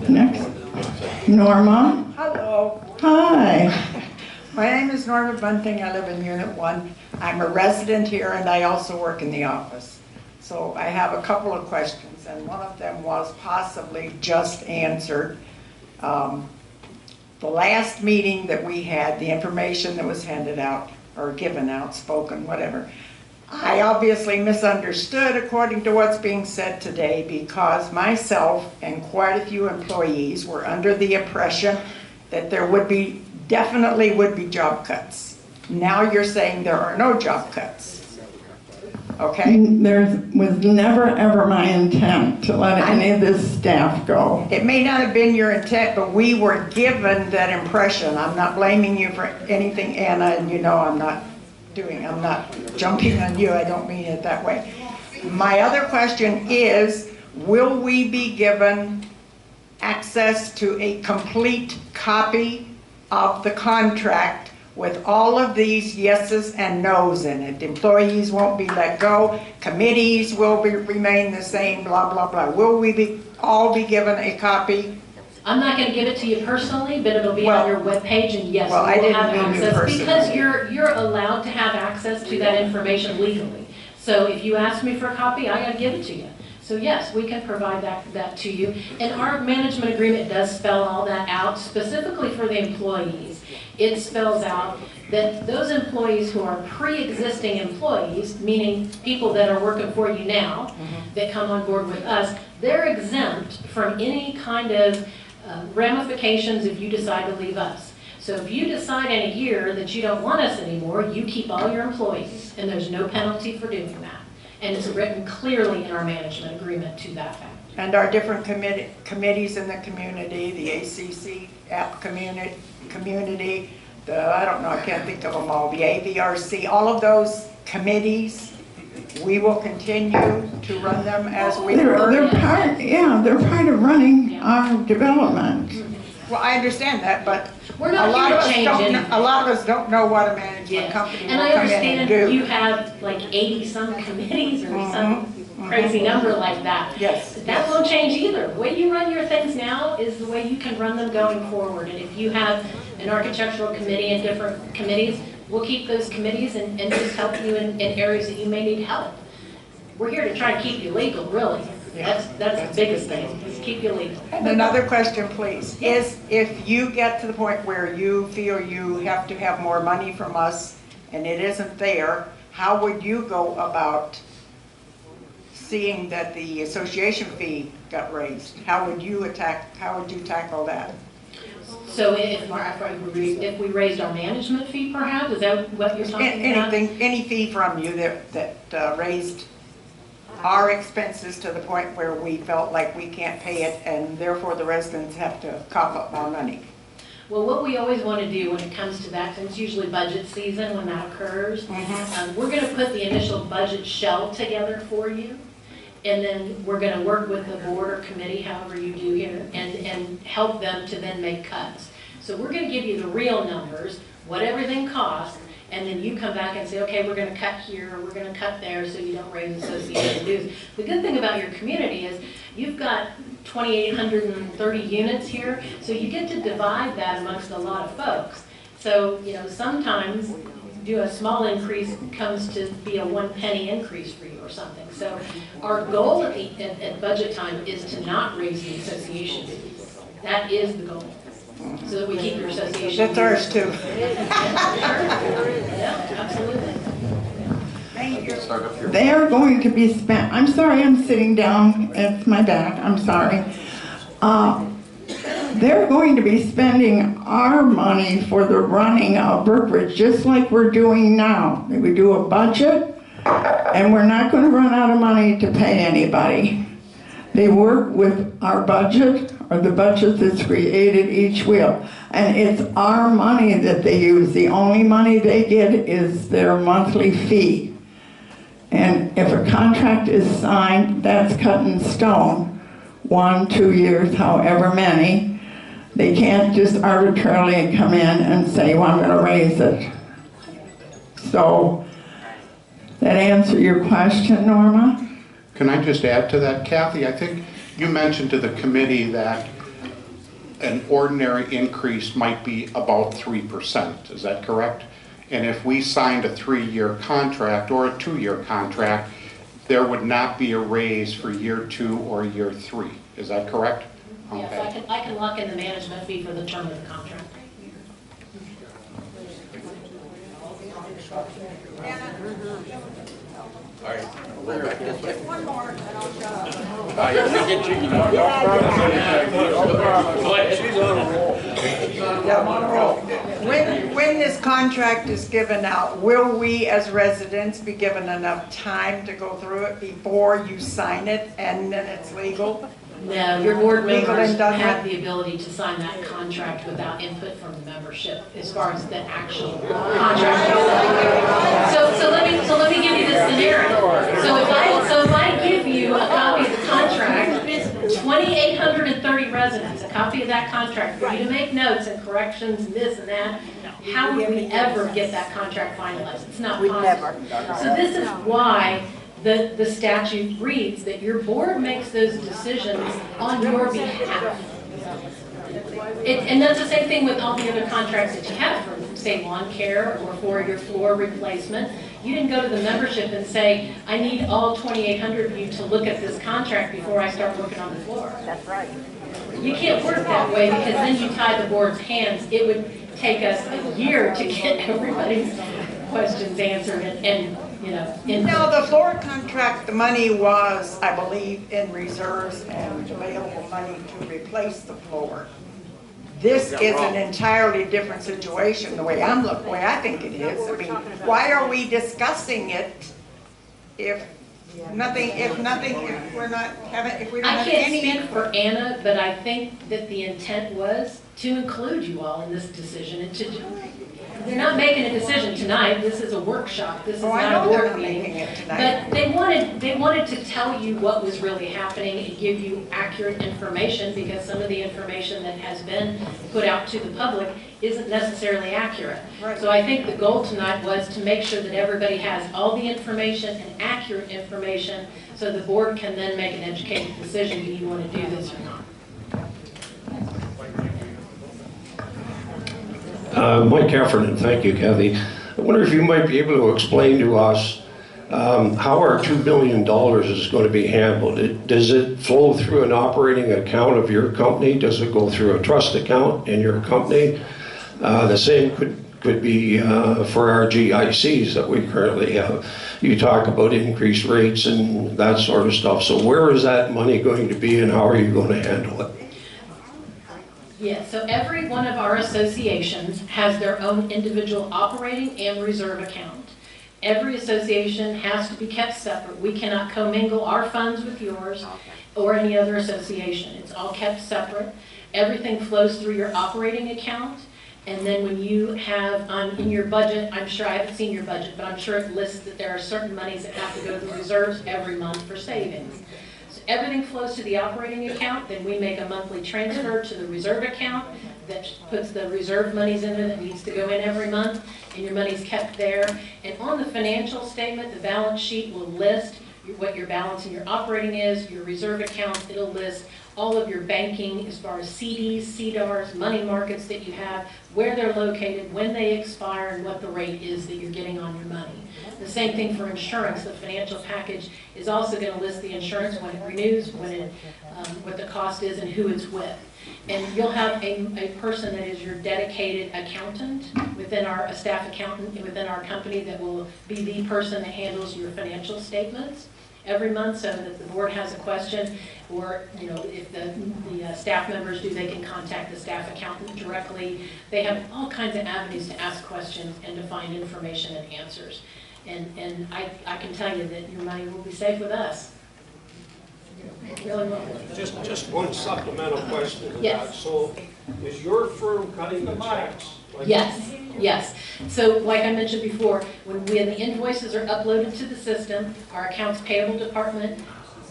Next. Norma. Hello, Hi. my name is Norma Bunting. I live in Unit 1. I'm a resident here and I also work in the office. So I have a couple of questions, and one of them was possibly just answered. The last meeting that we had, the information that was handed out, or given out, spoken, whatever, I obviously misunderstood according to what's being said today, because myself and quite a few employees were under the impression that there would be, definitely would be job cuts. Now you're saying there are no job cuts. Okay? There was never ever my intent to let any of this staff go. It may not have been your intent, but we were given that impression. I'm not blaming you for anything, Anna, and you know I'm not jumping on you. I don't mean it that way. My other question is, will we be given access to a complete copy of the contract with all of these yeses and nos in it? Employees won't be let go, committees will remain the same, blah, blah, blah. Will we all be given a copy I'm not going to give it to you personally, but it'll be Well- on your webpage, and yes, well, I you will didn't have mean you access because personally. you're allowed to have access to that information legally. So if you ask me for a copy, I got to give it to you. So yes, we can provide that to you. And our management agreement does spell all that out specifically for the employees. It spells out that those employees who are pre-existing employees, meaning people that are working for you now, that come on board with us, they're exempt from any kind of ramifications if you decide to leave us. So if you decide in a year that you don't want us anymore, you keep all your employees, and there's no penalty for doing that. And it's written clearly in our management agreement to that fact. And our different committees in the community, the ACC app community, I don't know, I can't think of them all, the AVRC, all of those committees, we will continue to run them as we They're were. part, yeah, they're part of running our development. Well, I understand that, but We're a not lot here of to us change don't, anything. a lot of us don't know what a management Yes. company And will I come in and understand you do. have like 80-some committees or some crazy number like that. Yes. That won't change either. The way you run your things now is the way you can run them going forward. And if you have an architectural committee and different committees, we'll keep those committees and just help you in areas that you may need help. We're here to try to keep you legal, really. That's the biggest thing, is keep you legal. And another question, please, is if you get to the point where you feel you have to have more money from us and it isn't there, how would you go about seeing that the association fee got raised? How would you tackle that? So if we raised our management fee perhaps, is that what you're talking about? Any fee from you that raised our expenses to the point where we felt like we can't pay it and therefore the residents have to cough up more money? Well, what we always want to do when it comes to that, and it's usually budget season when that occurs, we're going to put the initial budget shell together for you, and then we're going to work with the board or committee, however you do here, and help them to then make cuts. So we're going to give you the real numbers, what everything costs, and then you come back and say, okay, we're going to cut here, or we're going to cut there, so you don't raise association dues. The good thing about your community is you've got 2,830 units here, so you get to divide that amongst a lot of folks. So, you know, sometimes do a small increase comes to be a 1 penny increase for you or something. So our goal at budget time is to not raise the association fees. That is the goal, so that we keep your association. That's ours too. Yeah, absolutely. They are going to be spent, I'm sorry, I'm sitting down, it's my back, I'm sorry. They're going to be spending our money for the running of Brookridge, just like we're doing now. We do a budget, and we're not going to run out of money to pay anybody. They work with our budget, or the budget that's created each wheel. And it's our money that they use. The only money they get is their monthly fee. And if a contract is signed, that's cut in stone. 1, 2 years, however many. They can't just arbitrarily come in and say, well, I'm going to raise it. So, that answer your question, Norma? Can I just add to that, Kathy? I think you mentioned to the committee that an ordinary increase might be about 3%. Is that correct? And if we signed a 3-year contract or a 2-year contract, there would not be a raise for year 2 or year 3. Is that correct? Yes, I can lock in the management fee for the term of the contract. All right, we'll go back this way. One more, and I'll shut up. Yeah, I'm on a roll. When this contract is given out, will we as residents be given enough time to go through it before you sign it and then it's legal? No, your board Legal members and done have with? the ability to sign that contract without input from the membership as far as the actual contract. So let me give you this scenario. So if I give you a copy of the contract, 2,830 residents, a copy of that contract for you to make notes and corrections and this and that, how would we ever get that contract finalized? It's not possible. So this is why the statute reads that your board makes those decisions on your behalf. And that's the same thing with all the other contracts that you have for, say, lawn care or for your floor replacement. You didn't go to the membership and say, I need all 2,800 of you to look at this contract before I start working on the floor. That's right. You can't work that way because then you tie the board's hands. It would take us a year to get everybody's questions answered and you know. No, the floor contract, the money was, I believe, in reserves and available money to replace the floor. This is an entirely different situation, the way the way I think it is. I mean, why are we discussing it if we're not having, if we don't I have can't any? speak for Anna, but I think that the intent was to include you all in this decision and they're not making a decision tonight. This is a workshop. This is I not a know they're board not meeting. making it tonight. But they wanted to tell you what was really happening and give you accurate information because some of the information that has been put out to the public isn't necessarily accurate. Right. So I think the goal tonight was to make sure that everybody has all the information and accurate information so the board can then make an educated decision, do you want to do this or not? Mike Heffernan, thank you, Kathy. I wonder if you might be able to explain to us how our $2 billion is going to be handled. Does it flow through an operating account of your company? Does it go through a trust account in your company? The same could be for our GICs that we currently have. You talk about increased rates and that sort of stuff. So where is that money going to be and how are you going to handle it? Yes, so every one of our associations has their own individual operating and reserve account. Every association has to be kept separate. We cannot commingle our funds with yours or any other association. It's all kept separate. Everything flows through your operating account. And then when you have in your budget, I'm sure I haven't seen your budget, but I'm sure it lists that there are certain monies that have to go to the reserves every month for savings. Everything flows to the operating account, then we make a monthly transfer to the reserve account that puts the reserve monies in there that needs to go in every month, and your money's kept there. And on the financial statement, the balance sheet will list what your balance in your operating is, your reserve account, it'll list all of your banking as far as CDs, CDARs, money markets that you have, where they're located, when they expire, and what the rate is that you're getting on your money. The same thing for insurance. The financial package is also going to list the insurance when it renews, what the cost is, and who it's with. And you'll have a person that is your dedicated accountant within a staff accountant within our company that will be the person that handles your financial statements every month, so that the board has a question, or if the staff members do, they can contact the staff accountant directly. They have all kinds of avenues to ask questions and to find information and answers. And I can tell you that your money will be safe with us. Really will. Just one supplemental question to Yes. that. So is your firm cutting the checks? Yes, yes. So like I mentioned before, when the invoices are uploaded to the system, our accounts payable department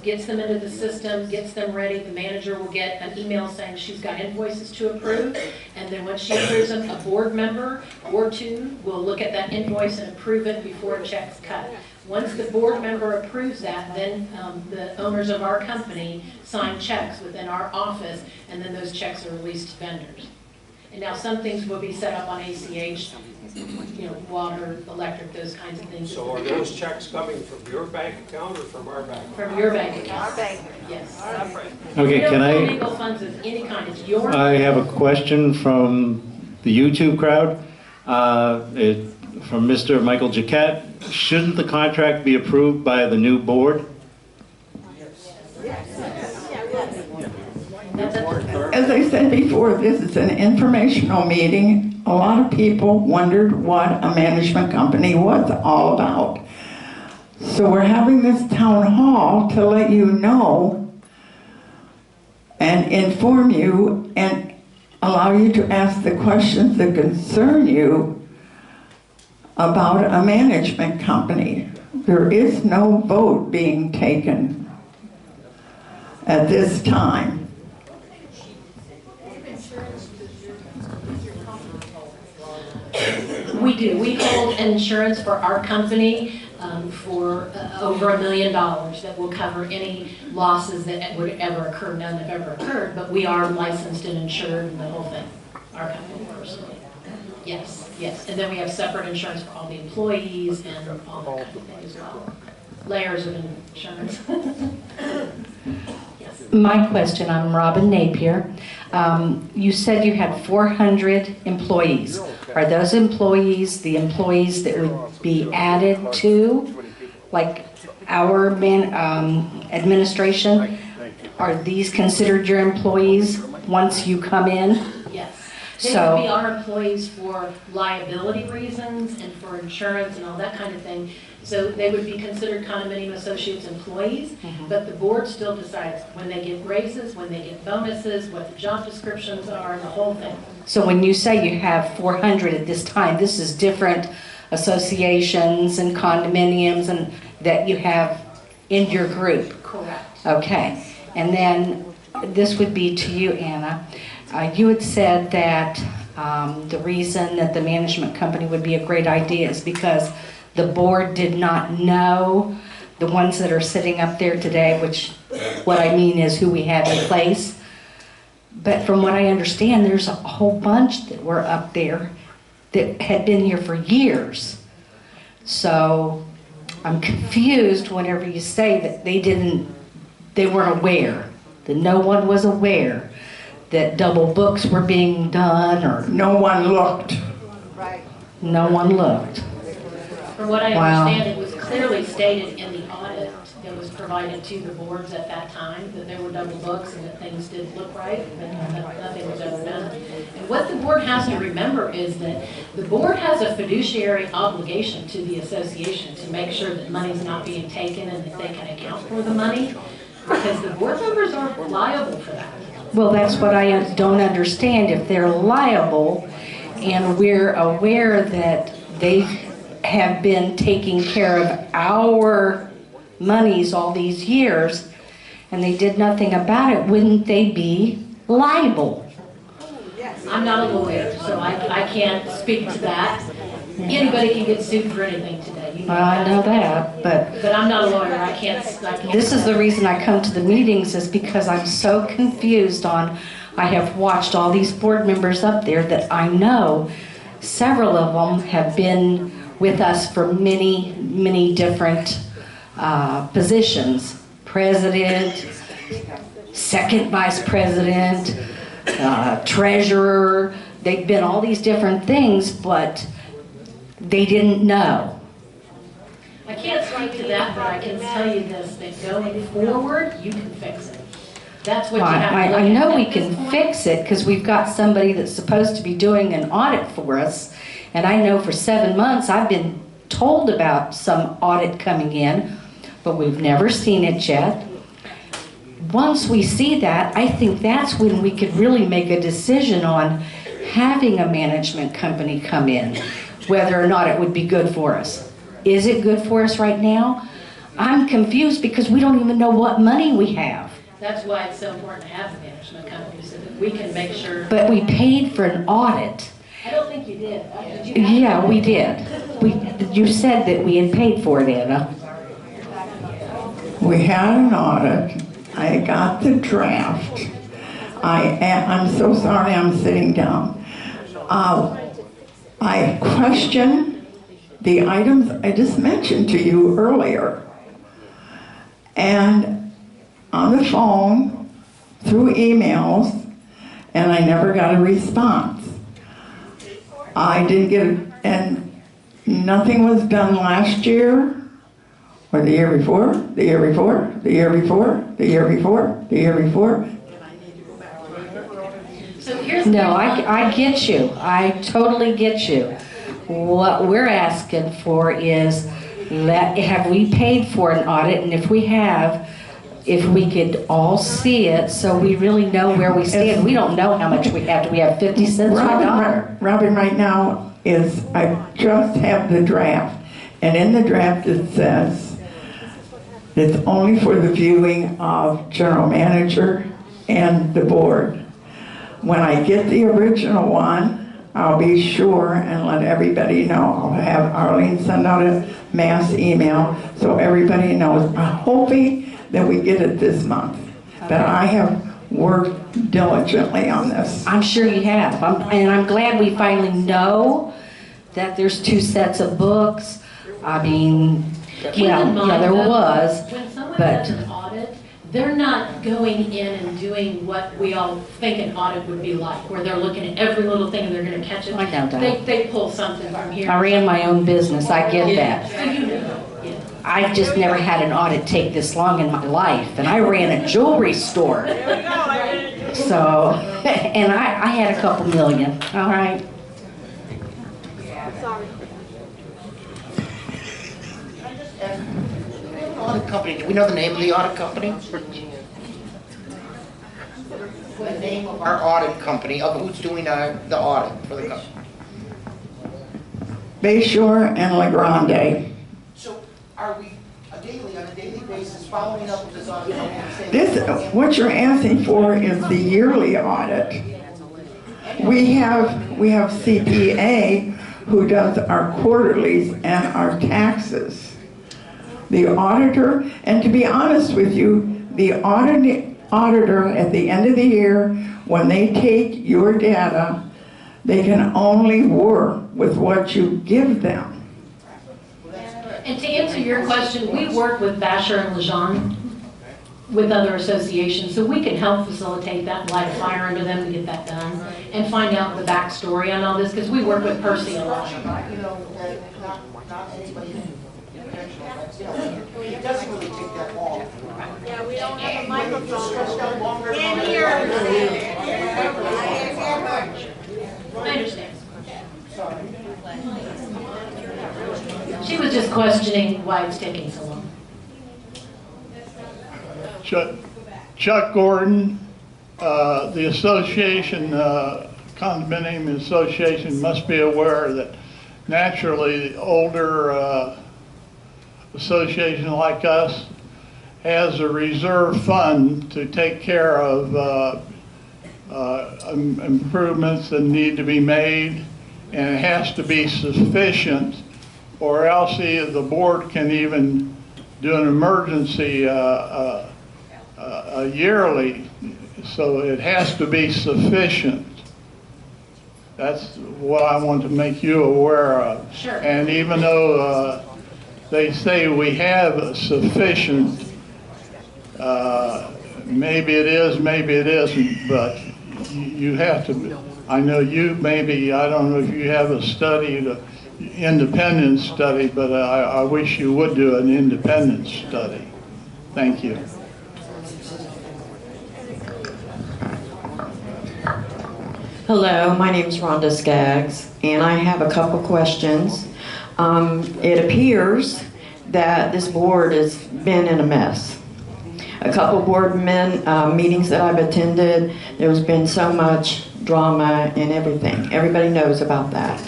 gets them into the system, gets them ready. The manager will get an email saying she's got invoices to approve, and then once she approves them, a board member or two will look at that invoice and approve it before a check's cut. Once the board member approves that, then the owners of our company sign checks within our office, and then those checks are released to vendors. And now some things will be set up on ACH, water, electric, those kinds of things. So are those checks coming from your bank account or from our bank account? From your bank account. Our bank. Yes. Okay, can I? Legal funds of any kind. It's your. I have a question from the YouTube crowd. From Mr. Michael Jaquette. Shouldn't the contract be approved by the new board? As I said before, this is an informational meeting. A lot of people wondered what a management company was all about. So we're having this town hall to let you know and inform you and allow you to ask the questions that concern you about a management company. There is no vote being taken at this time. We do. We hold insurance for our company. for over $1 million that will cover any losses that would ever occur. None have ever occurred, but we are licensed and insured and the whole thing, our company personally. Yes, yes. And then we have separate insurance for all the employees and all that kind of thing as well. Layers of insurance. Yes. My question, I'm Robin Napier. You said you had 400 employees. Are those employees the employees that would be added to, like our administration? Are these considered your employees once you come in? Yes. They would be our employees for liability reasons and for insurance and all that kind of thing. So they would be considered condominium associates employees, but the board still decides when they get raises, when they get bonuses, what the job descriptions are, and the whole thing. So when you say you have 400 at this time, this is different associations and condominiums and that you have in your group? Correct. Okay. And then this would be to you, Anna. You had said that the reason that the management company would be a great idea is because the board did not know the ones that are sitting up there today, which what I mean is who we have in place. But from what I understand, there's a whole bunch that were up there that had been here for years. So I'm confused whenever you say that they weren't aware, that no one was aware that double books were being done, or No one looked. no one looked. From what I Wow. understand, it was clearly stated in the audit that was provided to the boards at that time that there were double books and that things didn't look right, but nothing was ever done. And what the board has to remember is that the board has a fiduciary obligation to the association to make sure that money's not being taken and that they can account for the money, because the board members are liable for that. Well, that's what I don't understand. If they're liable and we're aware that they have been taking care of our monies all these years and they did nothing about it, wouldn't they be liable? I'm not a lawyer, so I can't speak to that. Anybody can get sued for anything today. You know Well, I know that, but But I'm not a lawyer, I can't. this is the reason I come to the meetings, is because I'm so confused on, I have watched all these board members up there that I know, several of them have been with us for many, many different positions. President, second vice president, treasurer, they've been all these different things, but they didn't know. I can't speak to that, but I can tell you this, that going forward, you can fix it. That's what you have to look at. I know we at this can point. fix it because we've got somebody that's supposed to be doing an audit for us. And I know for 7 months I've been told about some audit coming in, but we've never seen it yet. Once we see that, I think that's when we could really make a decision on having a management company come in, whether or not it would be good for us. Is it good for us right now? I'm confused because we don't even know what money we have. That's why it's so important to have a management company, so that we can make sure. But we paid for an audit. I don't think you did. Did you? Yeah, we did. You said that we had paid for it, Anna. We had an audit. I got the draft. I'm so sorry I'm sitting down. I question the items I just mentioned to you earlier. And on the phone, through emails, and I never got a response. I didn't get it, and nothing was done last year, or the year before, the year before, the year before, the year before, the year before. So here's. No, I get you. I totally get you. What we're asking for is, have we paid for an audit? And if we have, if we could all see it so we really know where we stand. We don't know how much we have. Do we have 50 cents on a dollar? Robin, right now is, I just have the draft. And in the draft it says, it's only for the viewing of general manager and the board. When I get the original one, I'll be sure and let everybody know. I'll have Arlene send out a mass email so everybody knows. I'm hoping that we get it this month. But I have worked diligently on this. I'm sure you have, and I'm glad we finally know that there's 2 sets of books. I mean, Keep in mind, yeah, there though, was, when someone but does an audit, they're not going in and doing what we all think an audit would be like, where they're looking at every little thing and they're going to catch it. I know that. They pull something from here. I ran my own business, I get Yeah, that. so you know, yeah. I've just never had an audit take this long in my life, and I ran a jewelry store. So, and I had a couple million, all right? Audit company, do we know the name of the audit company? The name of our audit company, of who's doing the audit for the company? Bayshore and La Grande. So are we on a daily basis following up with this audit company? and saying- This, what you're asking for is the yearly audit. We have CPA who does our quarterlies and our taxes. The auditor, and to be honest with you, the auditor at the end of the year, when they take your data, they can only work with what you give them. And to answer your question, we work with Basher and Lejeune with other associations, so we can help facilitate that and light a fire under them to get that done and find out the backstory on all this, because we work with Percy a lot. You know, not anybody intentional, it doesn't really take that long. Yeah, we don't have a microphone. Stretched out longer. Can't hear. I understand. She was just questioning why it's taking so long. Chuck Gordon, the association, condominium association must be aware that naturally the older association like us has a reserve fund to take care of improvements that need to be made, and it has to be sufficient, or else the board can even do an emergency yearly, so it has to be sufficient. That's what I want to make you aware of. Sure. And even though they say we have sufficient, maybe it is, maybe it isn't, but you have to, I know you maybe, I don't know if you have a study, independent study, but I wish you would do an independent study. Thank you. Hello, my name is Rhonda Skaggs, and I have a couple questions. It appears that this board has been in a mess. A couple board meetings that I've attended, there's been so much drama and everything. Everybody knows about that.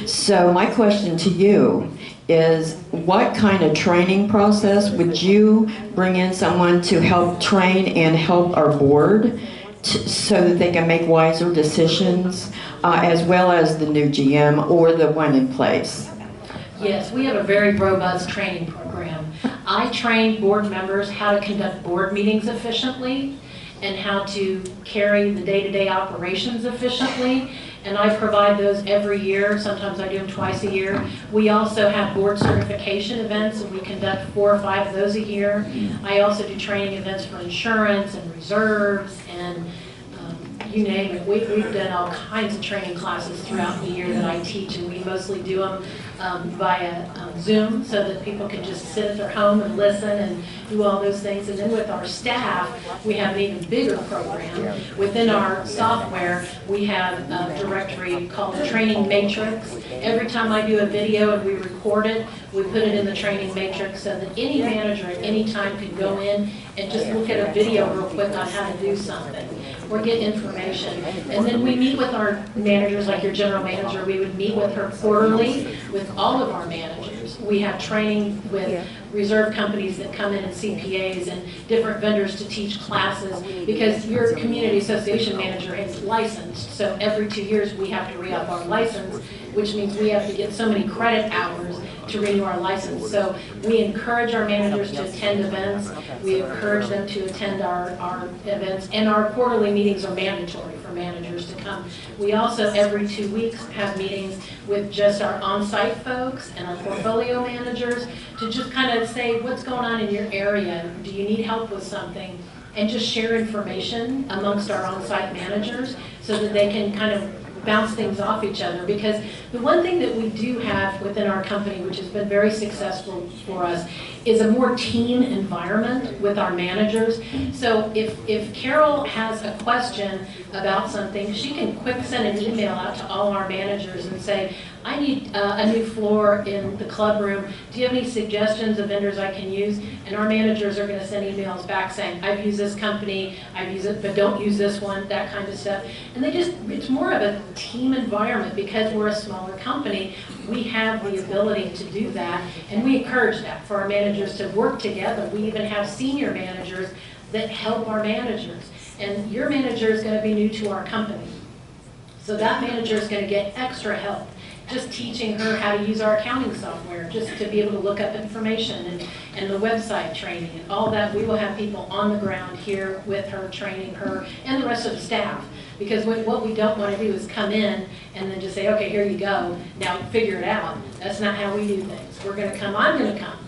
So my question to you is, what kind of training process would you bring in someone to help train and help our board so that they can make wiser decisions, as well as the new GM or the one in place? Yes, we have a very robust training program. I train board members how to conduct board meetings efficiently and how to carry the day-to-day operations efficiently. And I provide those every year. Sometimes I do them twice a year. We also have board certification events, and we conduct 4 or 5 of those a year. I also do training events for insurance and reserves and you name it. We've done all kinds of training classes throughout the year that I teach, and we mostly do them via Zoom so that people can just sit at their home and listen and do all those things. And then with our staff, we have an even bigger program. Within our software, we have a directory called Training Matrix. Every time I do a video and we record it, we put it in the Training Matrix so that any manager at any time can go in and just look at a video real quick on how to do something or get information. And then we meet with our managers, like your general manager. We would meet with her quarterly with all of our managers. We have training with reserve companies that come in and CPAs and different vendors to teach classes, because your community association manager is licensed, so every 2 years we have to re-up our license, which means we have to get so many credit hours to renew our license. So we encourage our managers to attend events. We encourage them to attend our events, and our quarterly meetings are mandatory for managers to come. We also, every 2 weeks, have meetings with just our on-site folks and our portfolio managers to just kind of say, what's going on in your area? Do you need help with something? And just share information amongst our on-site managers so that they can kind of bounce things off each other. Because the one thing that we do have within our company, which has been very successful for us, is a more team environment with our managers. So if Carol has a question about something, she can quick send an email out to all our managers and say, I need a new floor in the club room. Do you have any suggestions of vendors I can use? And our managers are going to send emails back saying, I've used this company, I've used it, but don't use this one, that kind of stuff. And it's more of a team environment. Because we're a smaller company, we have the ability to do that, and we encourage that for our managers to work together. We even have senior managers that help our managers. And your manager is going to be new to our company. So that manager is going to get extra help. Just teaching her how to use our accounting software, just to be able to look up information, and the website training and all that. We will have people on the ground here with her, training her and the rest of the staff. Because what we don't want to do is come in and then just say, okay, here you go, now figure it out. That's not how we do things. We're going to come, I'm going to come.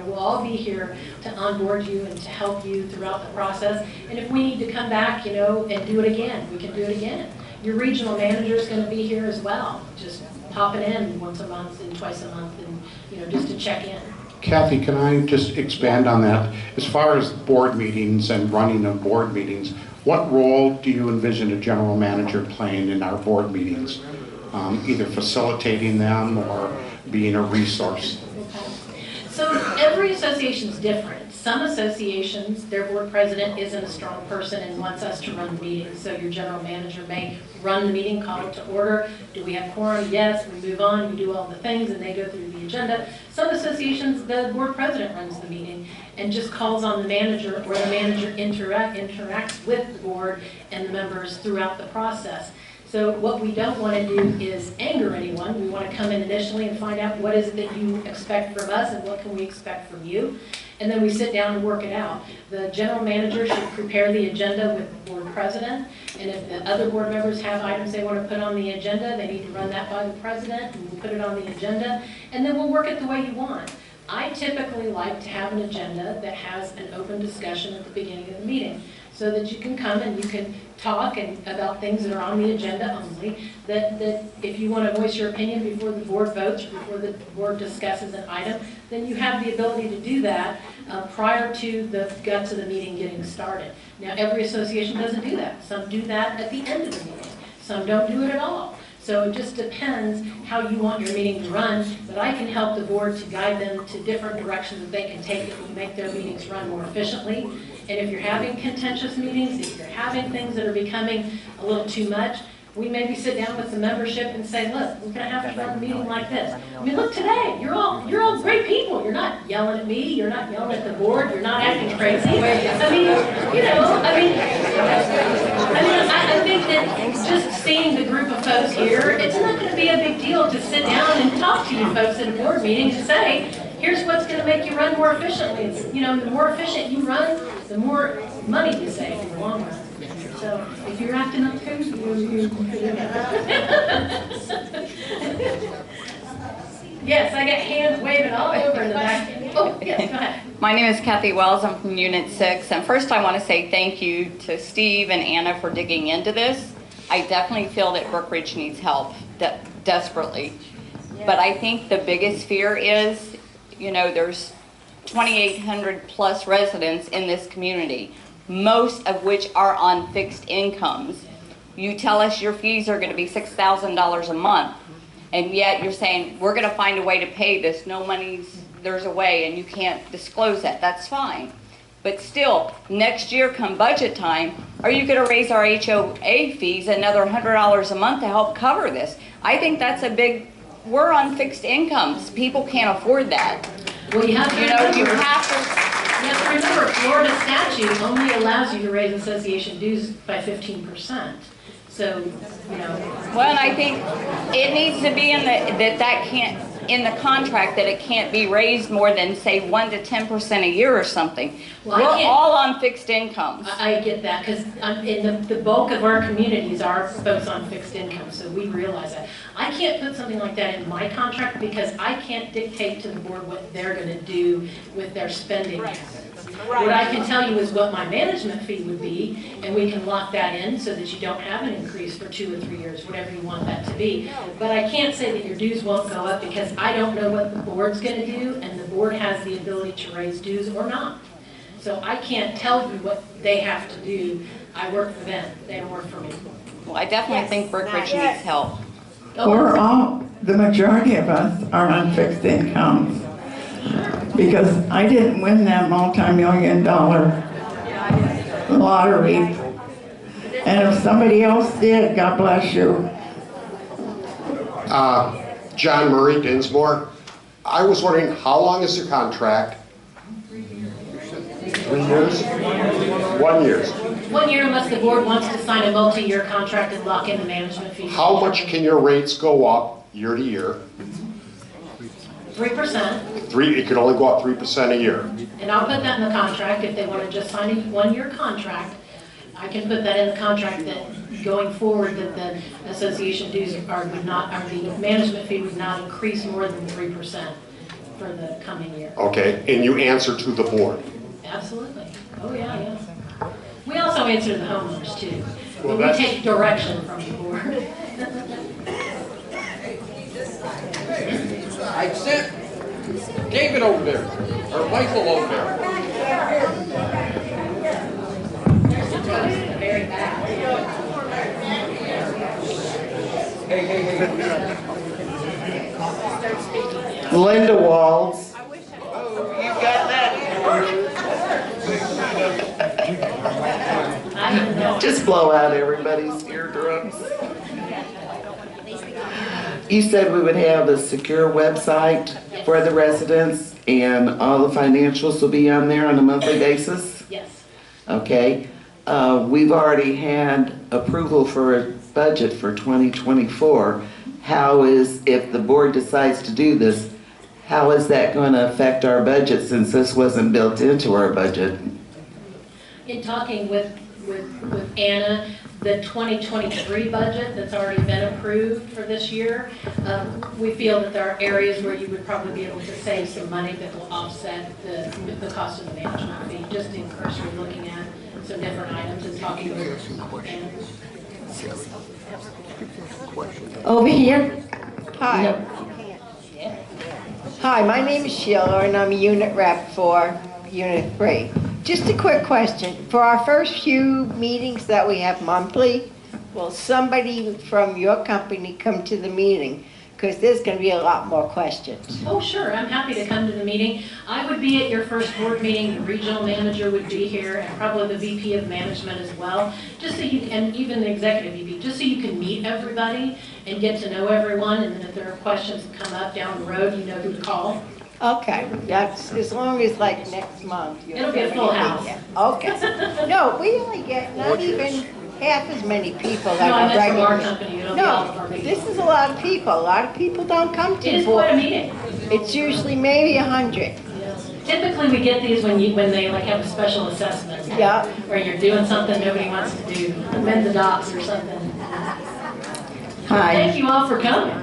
We'll all be here to onboard you and to help you throughout the process. And if we need to come back, and do it again, we can do it again. Your regional manager is going to be here as well, just popping in once a month and twice a month, and just to check in. Kathy, can I just expand on that? As far as board meetings and running of board meetings, what role do you envision a general manager playing in our board meetings? Either facilitating them or being a resource? So every association is different. Some associations, their board president isn't a strong person and wants us to run the meeting. So your general manager may run the meeting, call it to order. Do we have quorum? Yes. We move on. We do all the things, and they go through the agenda. Some associations, the board president runs the meeting and just calls on the manager, or the manager interacts with the board and the members throughout the process. So what we don't want to do is anger anyone. We want to come in initially and find out what is it that you expect from us and what can we expect from you. And then we sit down and work it out. The general manager should prepare the agenda with the board president. And if the other board members have items they want to put on the agenda, they need to run that by the president, and we'll put it on the agenda. And then we'll work it the way you want. I typically like to have an agenda that has an open discussion at the beginning of the meeting, so that you can come and you can talk about things that are on the agenda only, that if you want to voice your opinion before the board votes, before the board discusses an item, then you have the ability to do that prior to the guts of the meeting getting started. Now, every association doesn't do that. Some do that at the end of the meeting. Some don't do it at all. So it just depends how you want your meeting to run, but I can help the board to guide them to different directions that they can take that will make their meetings run more efficiently. And if you're having contentious meetings, if you're having things that are becoming a little too much, we maybe sit down with the membership and say, look, we're going to have to run a meeting like this. I mean, look, today, you're all great people. You're not yelling at me. You're not yelling at the board. You're not acting crazy. I think that just seeing the group of folks here, it's not going to be a big deal to sit down and talk to you folks at a board meeting and say, here's what's going to make you run more efficiently. It's, the more efficient you run, the more money you save in the long run. So if you're acting up crazy, yes, I got hands waving all over in the back. Oh, yes, go ahead. My name is Kathy Wells. I'm from Unit 6. And first I want to say thank you to Steve and Anna for digging into this. I definitely feel that Brookridge needs help desperately. But I think the biggest fear is, there's 2,800 plus residents in this community, most of which are on fixed incomes. You tell us your fees are going to be $6,000 a month, and yet you're saying, we're going to find a way to pay this. There's a way, and you can't disclose that. That's fine. But still, next year come budget time, are you going to raise our HOA fees another $100 a month to help cover this? I think that's we're on fixed incomes. People can't afford that. Well, you have to You know, remember. you have to, You have to remember, Florida statute only allows you to raise association dues by 15%. So, you know. well, and I think it needs to be in that can't, in the contract, that it can't be raised more than, say, 1 to 10% a year or something. Well, We're all on fixed incomes. I get that, because in the bulk of our communities are folks on fixed income, so we realize that. I can't put something like that in my contract because I can't dictate to the board what they're going to do with their spending habits. What I can tell you is what my management fee would be, and we can lock that in so that you don't have an increase for 2 or 3 years, whatever you want that to be. But I can't say that your dues won't go up because I don't know what the board's going to do, and the board has the ability to raise dues or not. So I can't tell you what they have to do. I work for them. They don't work for me. Well, I definitely think Brookridge needs help. We're all, the majority of us are on fixed incomes. Because I didn't win that multi-million-dollar lottery. And if somebody else did, God bless you. John Murray, Dinsmore. I was wondering, how long is your contract? 3 years? 1 year. 1 year unless the board wants to sign a multi-year contract and lock in the management fee. How much can your rates go up year to year? 3%. It can only go up 3% a year. And I'll put that in the contract. If they want to just sign a 1-year contract, I can put that in the contract that going forward that the association dues the management fee would not increase more than 3% for the coming year. Okay, and you answer to the board? Absolutely. Oh, yeah. We also answer to the homeowners, too. Well, We take direction from the board. I sent David over there, or Michael over there. Linda Walls. Oh, you got that? Just blow out everybody's eardrums. You said we would have a secure website for the residents and all the financials will be on there on a monthly basis? Yes. Okay. We've already had approval for a budget for 2024. If the board decides to do this, how is that going to affect our budget since this wasn't built into our budget? In talking with Anna, the 2023 budget that's already been approved for this year, we feel that there are areas where you would probably be able to save some money that will offset the cost of the management fee, just in cursory looking at some different items and talking with Anna. Over here. Hi. No. Hi, my name is Sheila, and I'm a unit rep for Unit 3. Just a quick question. For our first few meetings that we have monthly, will somebody from your company come to the meeting? Because there's going to be a lot more questions. Oh, sure. I'm happy to come to the meeting. I would be at your first board meeting. The regional manager would be here, and probably the VP of management as well, just so you and even the executive VP, just so you can meet everybody and get to know everyone. And then if there are questions that come up down the road, you know who to call. Okay, that's as long as like next month. It'll be a full house. Okay. No, we only get not even half as many people No, I that meant are from our regular. company. It'll be all of our No, meetings. this is a lot of people. A lot of people don't come to. It is quite a meeting. It's usually maybe 100. Typically, we get these when they like have a special assessment. Yeah. Where you're doing something nobody wants to do, amend the docs or something. Hi. Thank you all for coming.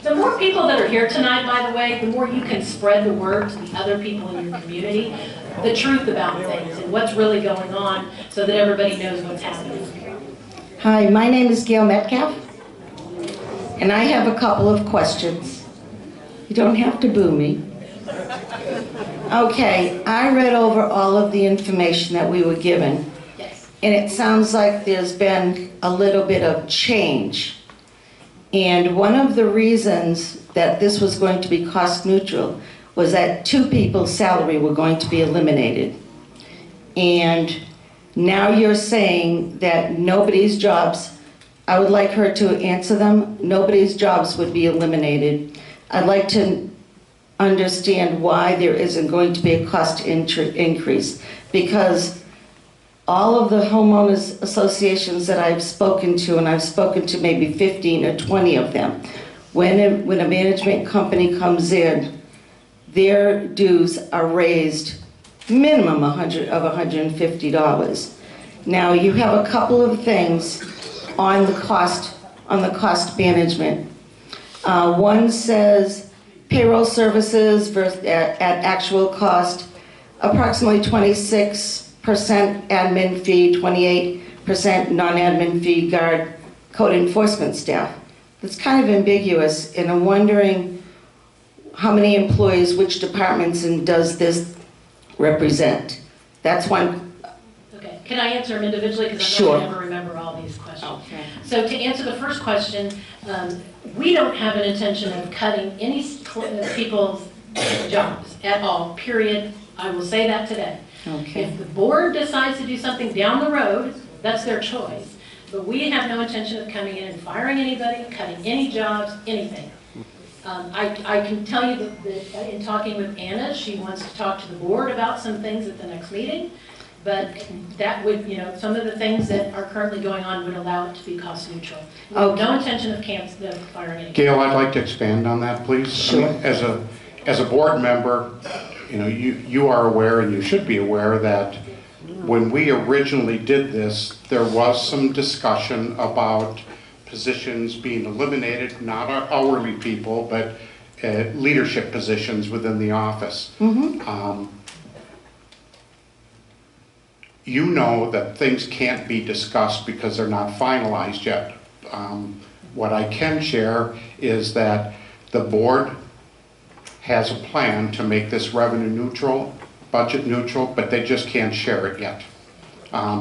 The more people that are here tonight, by the way, the more you can spread the word to the other people in your community, the truth about things and what's really going on so that everybody knows what's happening. Hi, my name is Gail Metcalf, and I have a couple of questions. You don't have to boo me. Okay, I read over all of the information that we were given, and it sounds like there's been a little bit of change. And one of the reasons that this was going to be cost neutral was that 2 people's salary were going to be eliminated. And now you're saying that nobody's jobs, I would like her to answer them, nobody's jobs would be eliminated. I'd like to understand why there isn't going to be a cost increase, because all of the homeowners associations that I've spoken to, and I've spoken to maybe 15 or 20 of them, when a management company comes in, their dues are raised minimum of $150. Now, you have a couple of things on the cost management. One says payroll services versus at actual cost, approximately 26% admin fee, 28% non-admin fee guard code enforcement staff. It's kind of ambiguous, and I'm wondering how many employees, which departments, and does this represent? That's one. Okay, can I answer them individually? Because I Sure. never remember all these questions. Okay. So to answer the first question, we don't have an intention of cutting any people's jobs at all, period. I will say that today. Okay. If the board decides to do something down the road, that's their choice. But we have no intention of coming in and firing anybody, cutting any jobs, anything. I can tell you that in talking with Anna, she wants to talk to the board about some things at the next meeting. But that would, some of the things that are currently going on would allow it to be cost neutral. We have no intention of firing anybody. Gail, I'd like to expand on that, please. Sure. I mean, as a board member, you are aware, and you should be aware, that when we originally did this, there was some discussion about positions being eliminated, not our hourly people, but leadership positions within the office. Mm-hmm. You know that things can't be discussed because they're not finalized yet. What I can share is that the board has a plan to make this revenue neutral, budget neutral, but they just can't share it yet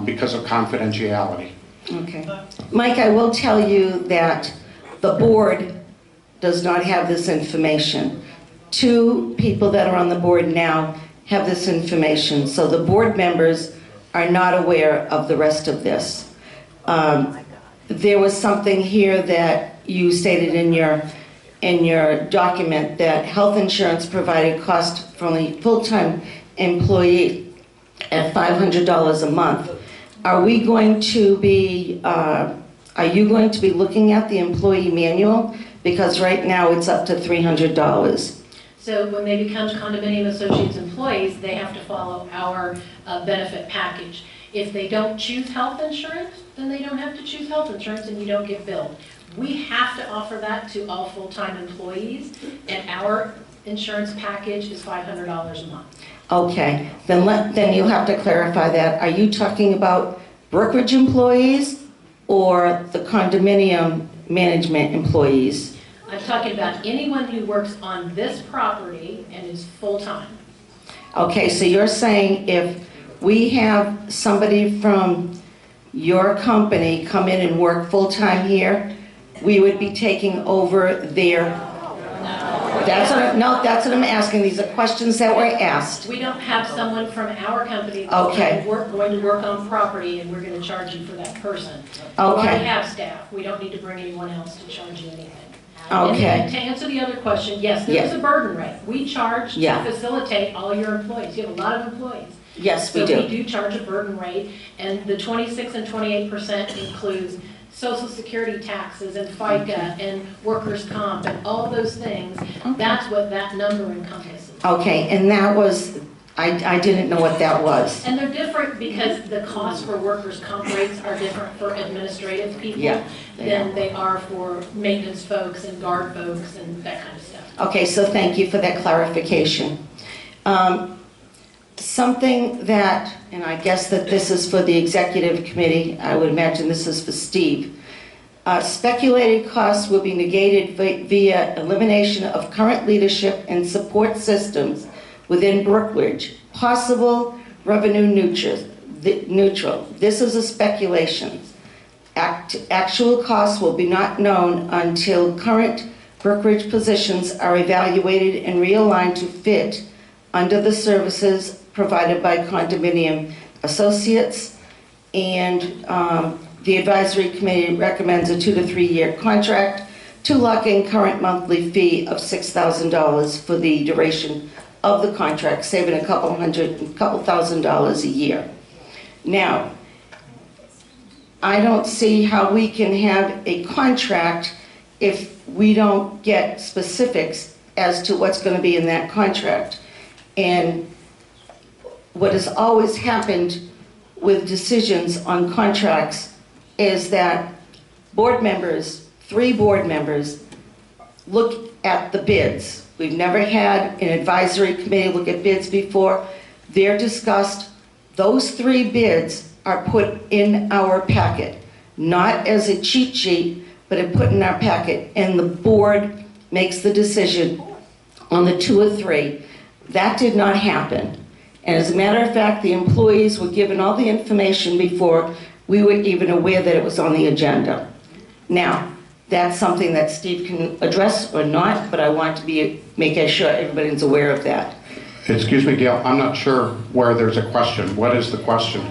because of confidentiality. Okay. Mike, I will tell you that the board does not have this information. 2 people that are on the board now have this information, so the board members are not aware of the rest of this. There was something here that you stated in your document that health insurance provided cost for only full-time employee at $500 a month. Are you going to be looking at the employee manual? Because right now it's up to $300. So when they become condominium associates employees, they have to follow our benefit package. If they don't choose health insurance, then they don't have to choose health insurance and you don't get billed. We have to offer that to all full-time employees, and our insurance package is $500 a month. Okay, then you'll have to clarify that. Are you talking about Brookridge employees or the condominium management employees? I'm talking about anyone who works on this property and is full-time. Okay, so you're saying if we have somebody from your company come in and work full-time here, we would be taking over their... That's what I'm asking. These are questions that were asked. We don't have someone from our company that's going to work on property and we're going to charge you for that person. We already have staff. We don't need to bring anyone else to charge you anything. Okay. And to answer the other question, yes, there is a burden rate. We charge to facilitate all your employees. You have a lot of employees. Yes, we do. So we do charge a burden rate, and the 26 and 28% includes Social Security taxes and FICA and workers' comp and all those things. That's what that number encompasses. Okay, and that was, I didn't know what that was. And they're different because the cost for workers' comp rates are different for administrative people than they are for maintenance folks and guard folks and that kind of stuff. Okay, so thank you for that clarification. Something that, and I guess that this is for the executive committee, I would imagine this is for Steve. Speculated costs will be negated via elimination of current leadership and support systems within Brookridge. Possible revenue neutral. This is a speculation. Actual costs will be not known until current Brookridge positions are evaluated and realigned to fit under the services provided by condominium associates, and the advisory committee recommends a 2 to 3 year contract to lock in current monthly fee of $6,000 for the duration of the contract, saving a couple thousand dollars a year. Now, I don't see how we can have a contract if we don't get specifics as to what's going to be in that contract. And what has always happened with decisions on contracts is that board members, 3 board members, look at the bids. We've never had an advisory committee look at bids before. They're discussed. Those 3 bids are put in our packet, not as a cheat sheet, but are put in our packet, and the board makes the decision on the 2 or 3. That did not happen. And as a matter of fact, the employees were given all the information before we were even aware that it was on the agenda. Now, that's something that Steve can address or not, but I want to make sure everybody's aware of that. Excuse me, Gail, I'm not sure where there's a question. What is the question?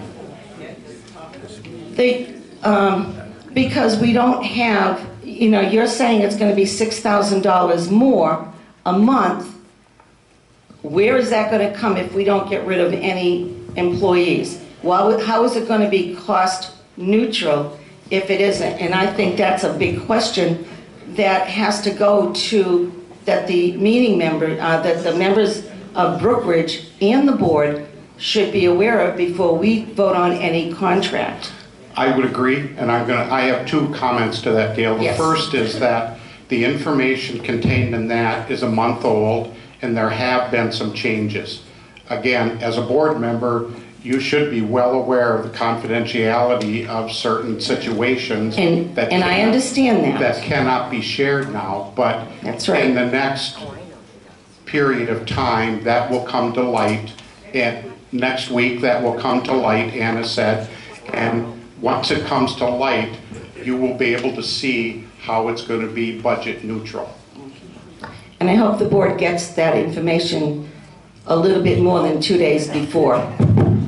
Because we don't have, you're saying it's going to be $6,000 more a month. Where is that going to come if we don't get rid of any employees? Well, how is it going to be cost neutral if it isn't? And I think that's a big question that has to go to, that the that the members of Brookridge and the board should be aware of before we vote on any contract. I would agree, and I have 2 comments to that, Gail. The first is that the information contained in that is a month old, and there have been some changes. Again, as a board member, you should be well aware of the confidentiality of certain situations. And I understand that. That cannot be shared now, but that's right. In the next period of time, that will come to light, and next week that will come to light, Anna said, and once it comes to light, you will be able to see how it's going to be budget neutral. And I hope the board gets that information a little bit more than 2 days before.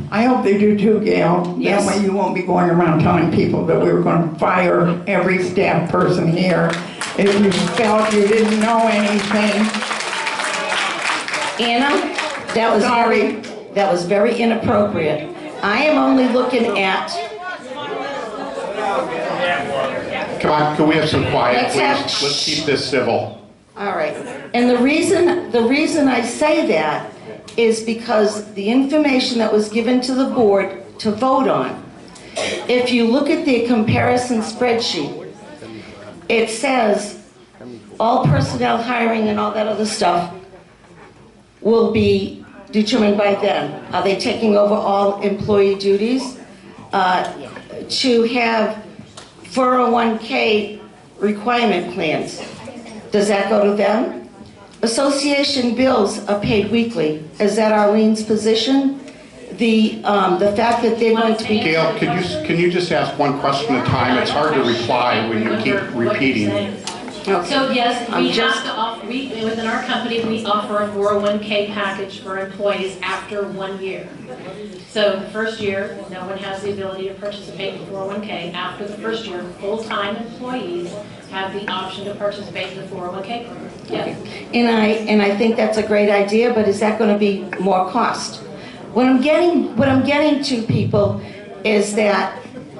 I hope they do too, Gail. Yes. That way you won't be going around telling people that we were going to fire every staff person here if you felt you didn't know anything. Anna, that was very inappropriate. I am only looking at... Come on, can we have some quiet, please? Let's keep this civil. All right. And the reason I say that is because the information that was given to the board to vote on, if you look at the comparison spreadsheet, it says all personnel hiring and all that other stuff will be determined by them. Are they taking over all employee duties? To have 401k requirement plans, does that go to them? Association bills are paid weekly. Is that Arlene's position? The fact that they're going to be... Gail, can you just ask one question at a time? It's hard to reply when you keep repeating. Okay. So yes, within our company, we offer a 401k package for employees after 1 year. So the first year, no one has the ability to participate in 401k. After the first year, full-time employees have the option to participate in the 401k program. Yeah. And I think that's a great idea, but is that going to be more cost? What I'm getting to, people, is that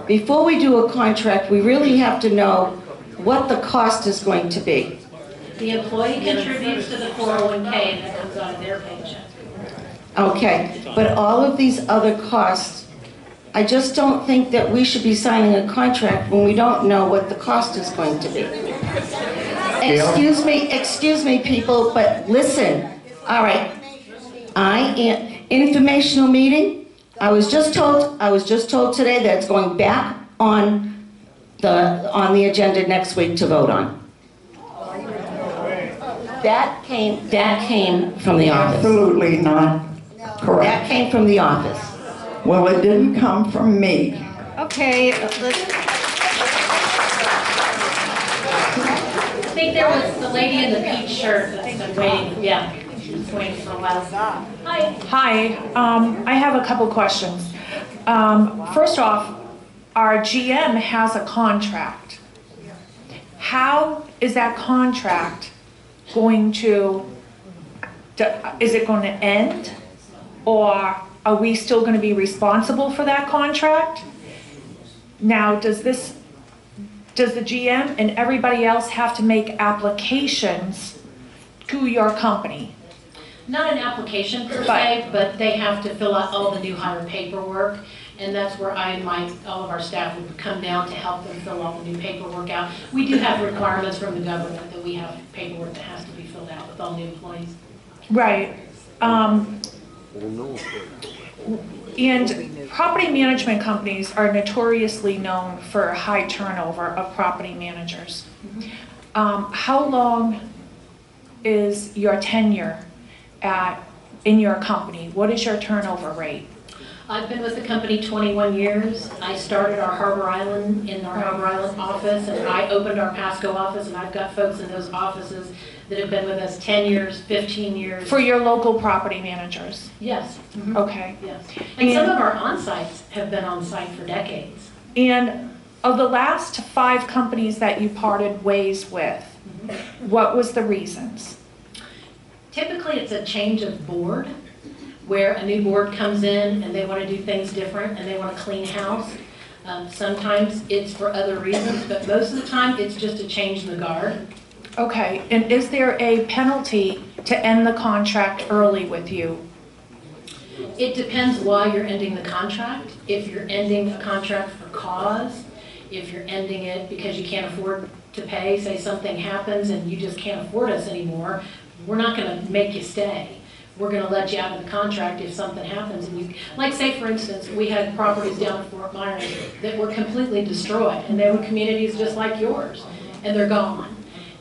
before we do a contract, we really have to know what the cost is going to be. The employee contributes to the 401k and that comes out of their paycheck. Okay, but all of these other costs, I just don't think that we should be signing a contract when we don't know what the cost is going to be. Excuse me, people, but listen. All right, informational meeting. I was just told today that it's going back on the agenda next week to vote on. That came from the office. Absolutely not correct. That came from the office. Well, it didn't come from me. Okay. I think there was the lady in the peach shirt that's been waiting. Yeah, she was waiting for a while. Hi. Hi. I have a couple questions. First off, our GM has a contract. how is that contract going to, is it going to end? Or are we still going to be responsible for that contract? Now, does the GM and everybody else have to make applications to your company? Not an application per se, but they have to fill out all the new hire paperwork. And that's where all of our staff would come down to help them fill all the new paperwork out. We do have requirements from the government that we have paperwork that has to be filled out with all new employees. Right. And property management companies are notoriously known for a high turnover of property managers. How long is your tenure in your company? What is your turnover rate? I've been with the company 21 years. I started our Harbor Island office, and I opened our Pasco office, and I've got folks in those offices that have been with us 10 years, 15 years. For your local property managers? Yes. Mm-hmm. Okay. Yes. And some of our on-sites have been on-site for decades. And of the last 5 companies that you parted ways with, what was the reasons? Typically, it's a change of board, where a new board comes in and they want to do things different and they want to clean house. Sometimes it's for other reasons, but most of the time it's just a change in the guard. Okay, and is there a penalty to end the contract early with you? It depends why you're ending the contract. If you're ending a contract for cause, if you're ending it because you can't afford to pay, say something happens and you just can't afford us anymore, we're not going to make you stay. We're going to let you out of the contract if something happens. And you, like say for instance, we had properties down at Fort Myers that were completely destroyed, and they were communities just like yours, and they're gone.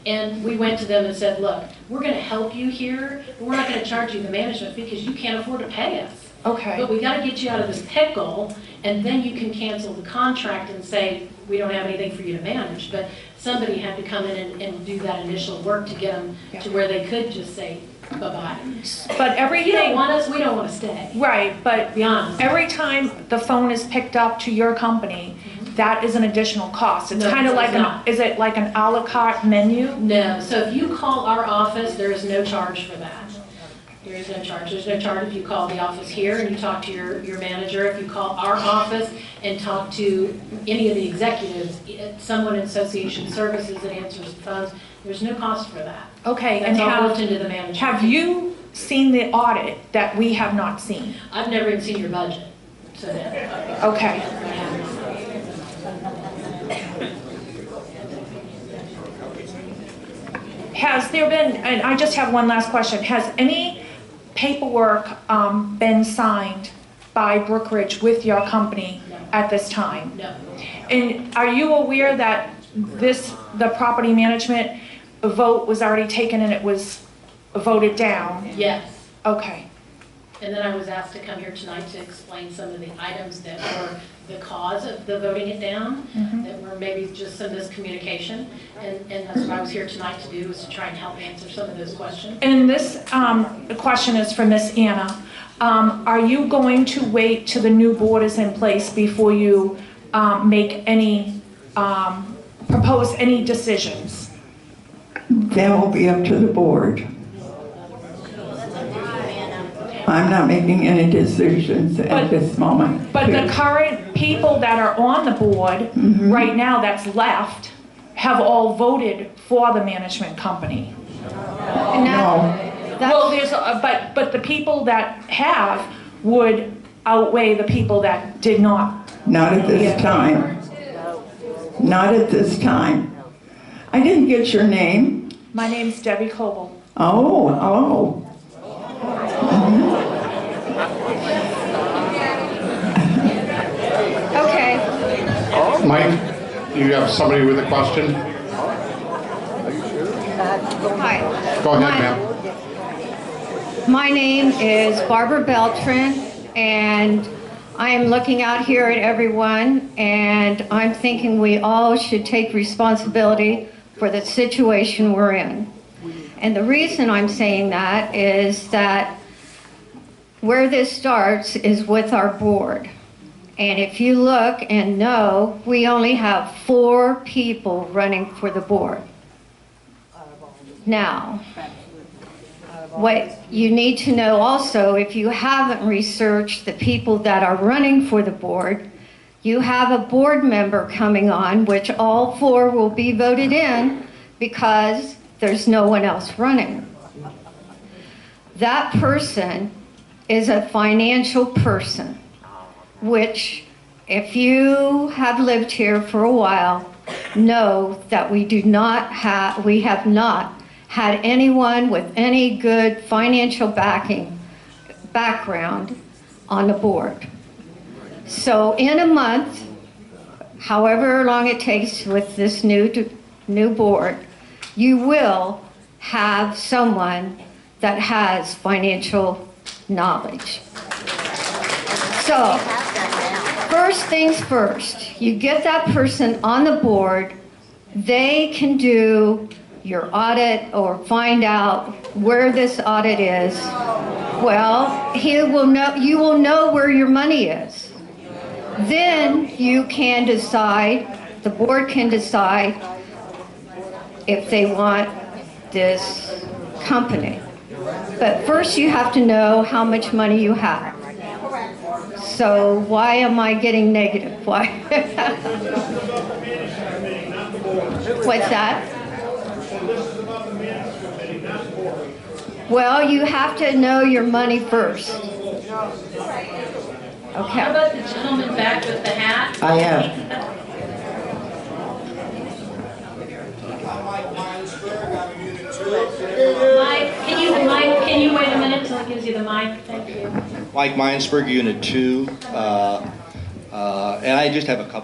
And we went to them and said, look, we're going to help you here, but we're not going to charge you the management fee because you can't afford to pay us. Okay. But we got to get you out of this pickle, and then you can cancel the contract and say, we don't have anything for you to manage. But somebody had to come in and do that initial work to get them to where they could just say, bye-bye. But everything, if you don't want us, we don't want to stay. Right, but be honest. Every time the phone is picked up to your company, that is an additional cost. It's kind of like is it like an a la carte menu? No, so if you call our office, there is no charge for that. There is no charge. There's no charge if you call the office here and you talk to your manager. If you call our office and talk to any of the executives, someone in association services that answers the phones, there's no cost for that. Okay, that's all built into the management. Have you seen the audit that we have not seen? I've never even seen your budget. So okay. Has there been, and I just have one last question, has any paperwork been signed by Brookridge with your company at this time? No. And are you aware that the property management vote was already taken and it was voted down? Yes. Okay. And then I was asked to come here tonight to explain some of the items that were the cause of the voting it down, that were maybe just some miscommunication. And that's what I was here tonight to do, was to try and help answer some of those questions. And this question is for Miss Anna. Are you going to wait till the new board is in place before you make any, propose any decisions? That will be up to the board. I'm not making any decisions at this moment. But the current people that are on the board right now that's left have all voted for the management company. No. Well, there's, but the people that have would outweigh the people that did not. Not at this time. Not at this time. I didn't get your name. My name's Debbie Coble. Oh. Okay. Mike, you have somebody with a question? Hi. Go ahead, ma'am. My name is Barbara Beltran, and I am looking out here at everyone, and I'm thinking we all should take responsibility for the situation we're in. And the reason I'm saying that is that where this starts is with our board. And if you look and know, we only have 4 people running for the board. Now, what you need to know also, if you haven't researched the people that are running for the board, you have a board member coming on, which all 4 will be voted in because there's no one else running. That person is a financial person, which if you have lived here for a while, know that we have not had anyone with any good financial background on the board. So in a month, however long it takes with this new board, you will have someone that has financial knowledge. So, first things first, you get that person on the board, they can do your audit or find out where this audit is. Well, you will know where your money is. Then you can decide, the board can decide if they want this company. But first you have to know how much money you have. So why am I getting negative? Why? What's that? Well, you have to know your money first. Okay. How about the gentleman back with the hat? I am. Mike, can you wait a minute till it gives you the mic? Thank you. Mike Meinsberg, Unit 2. And I just have a couple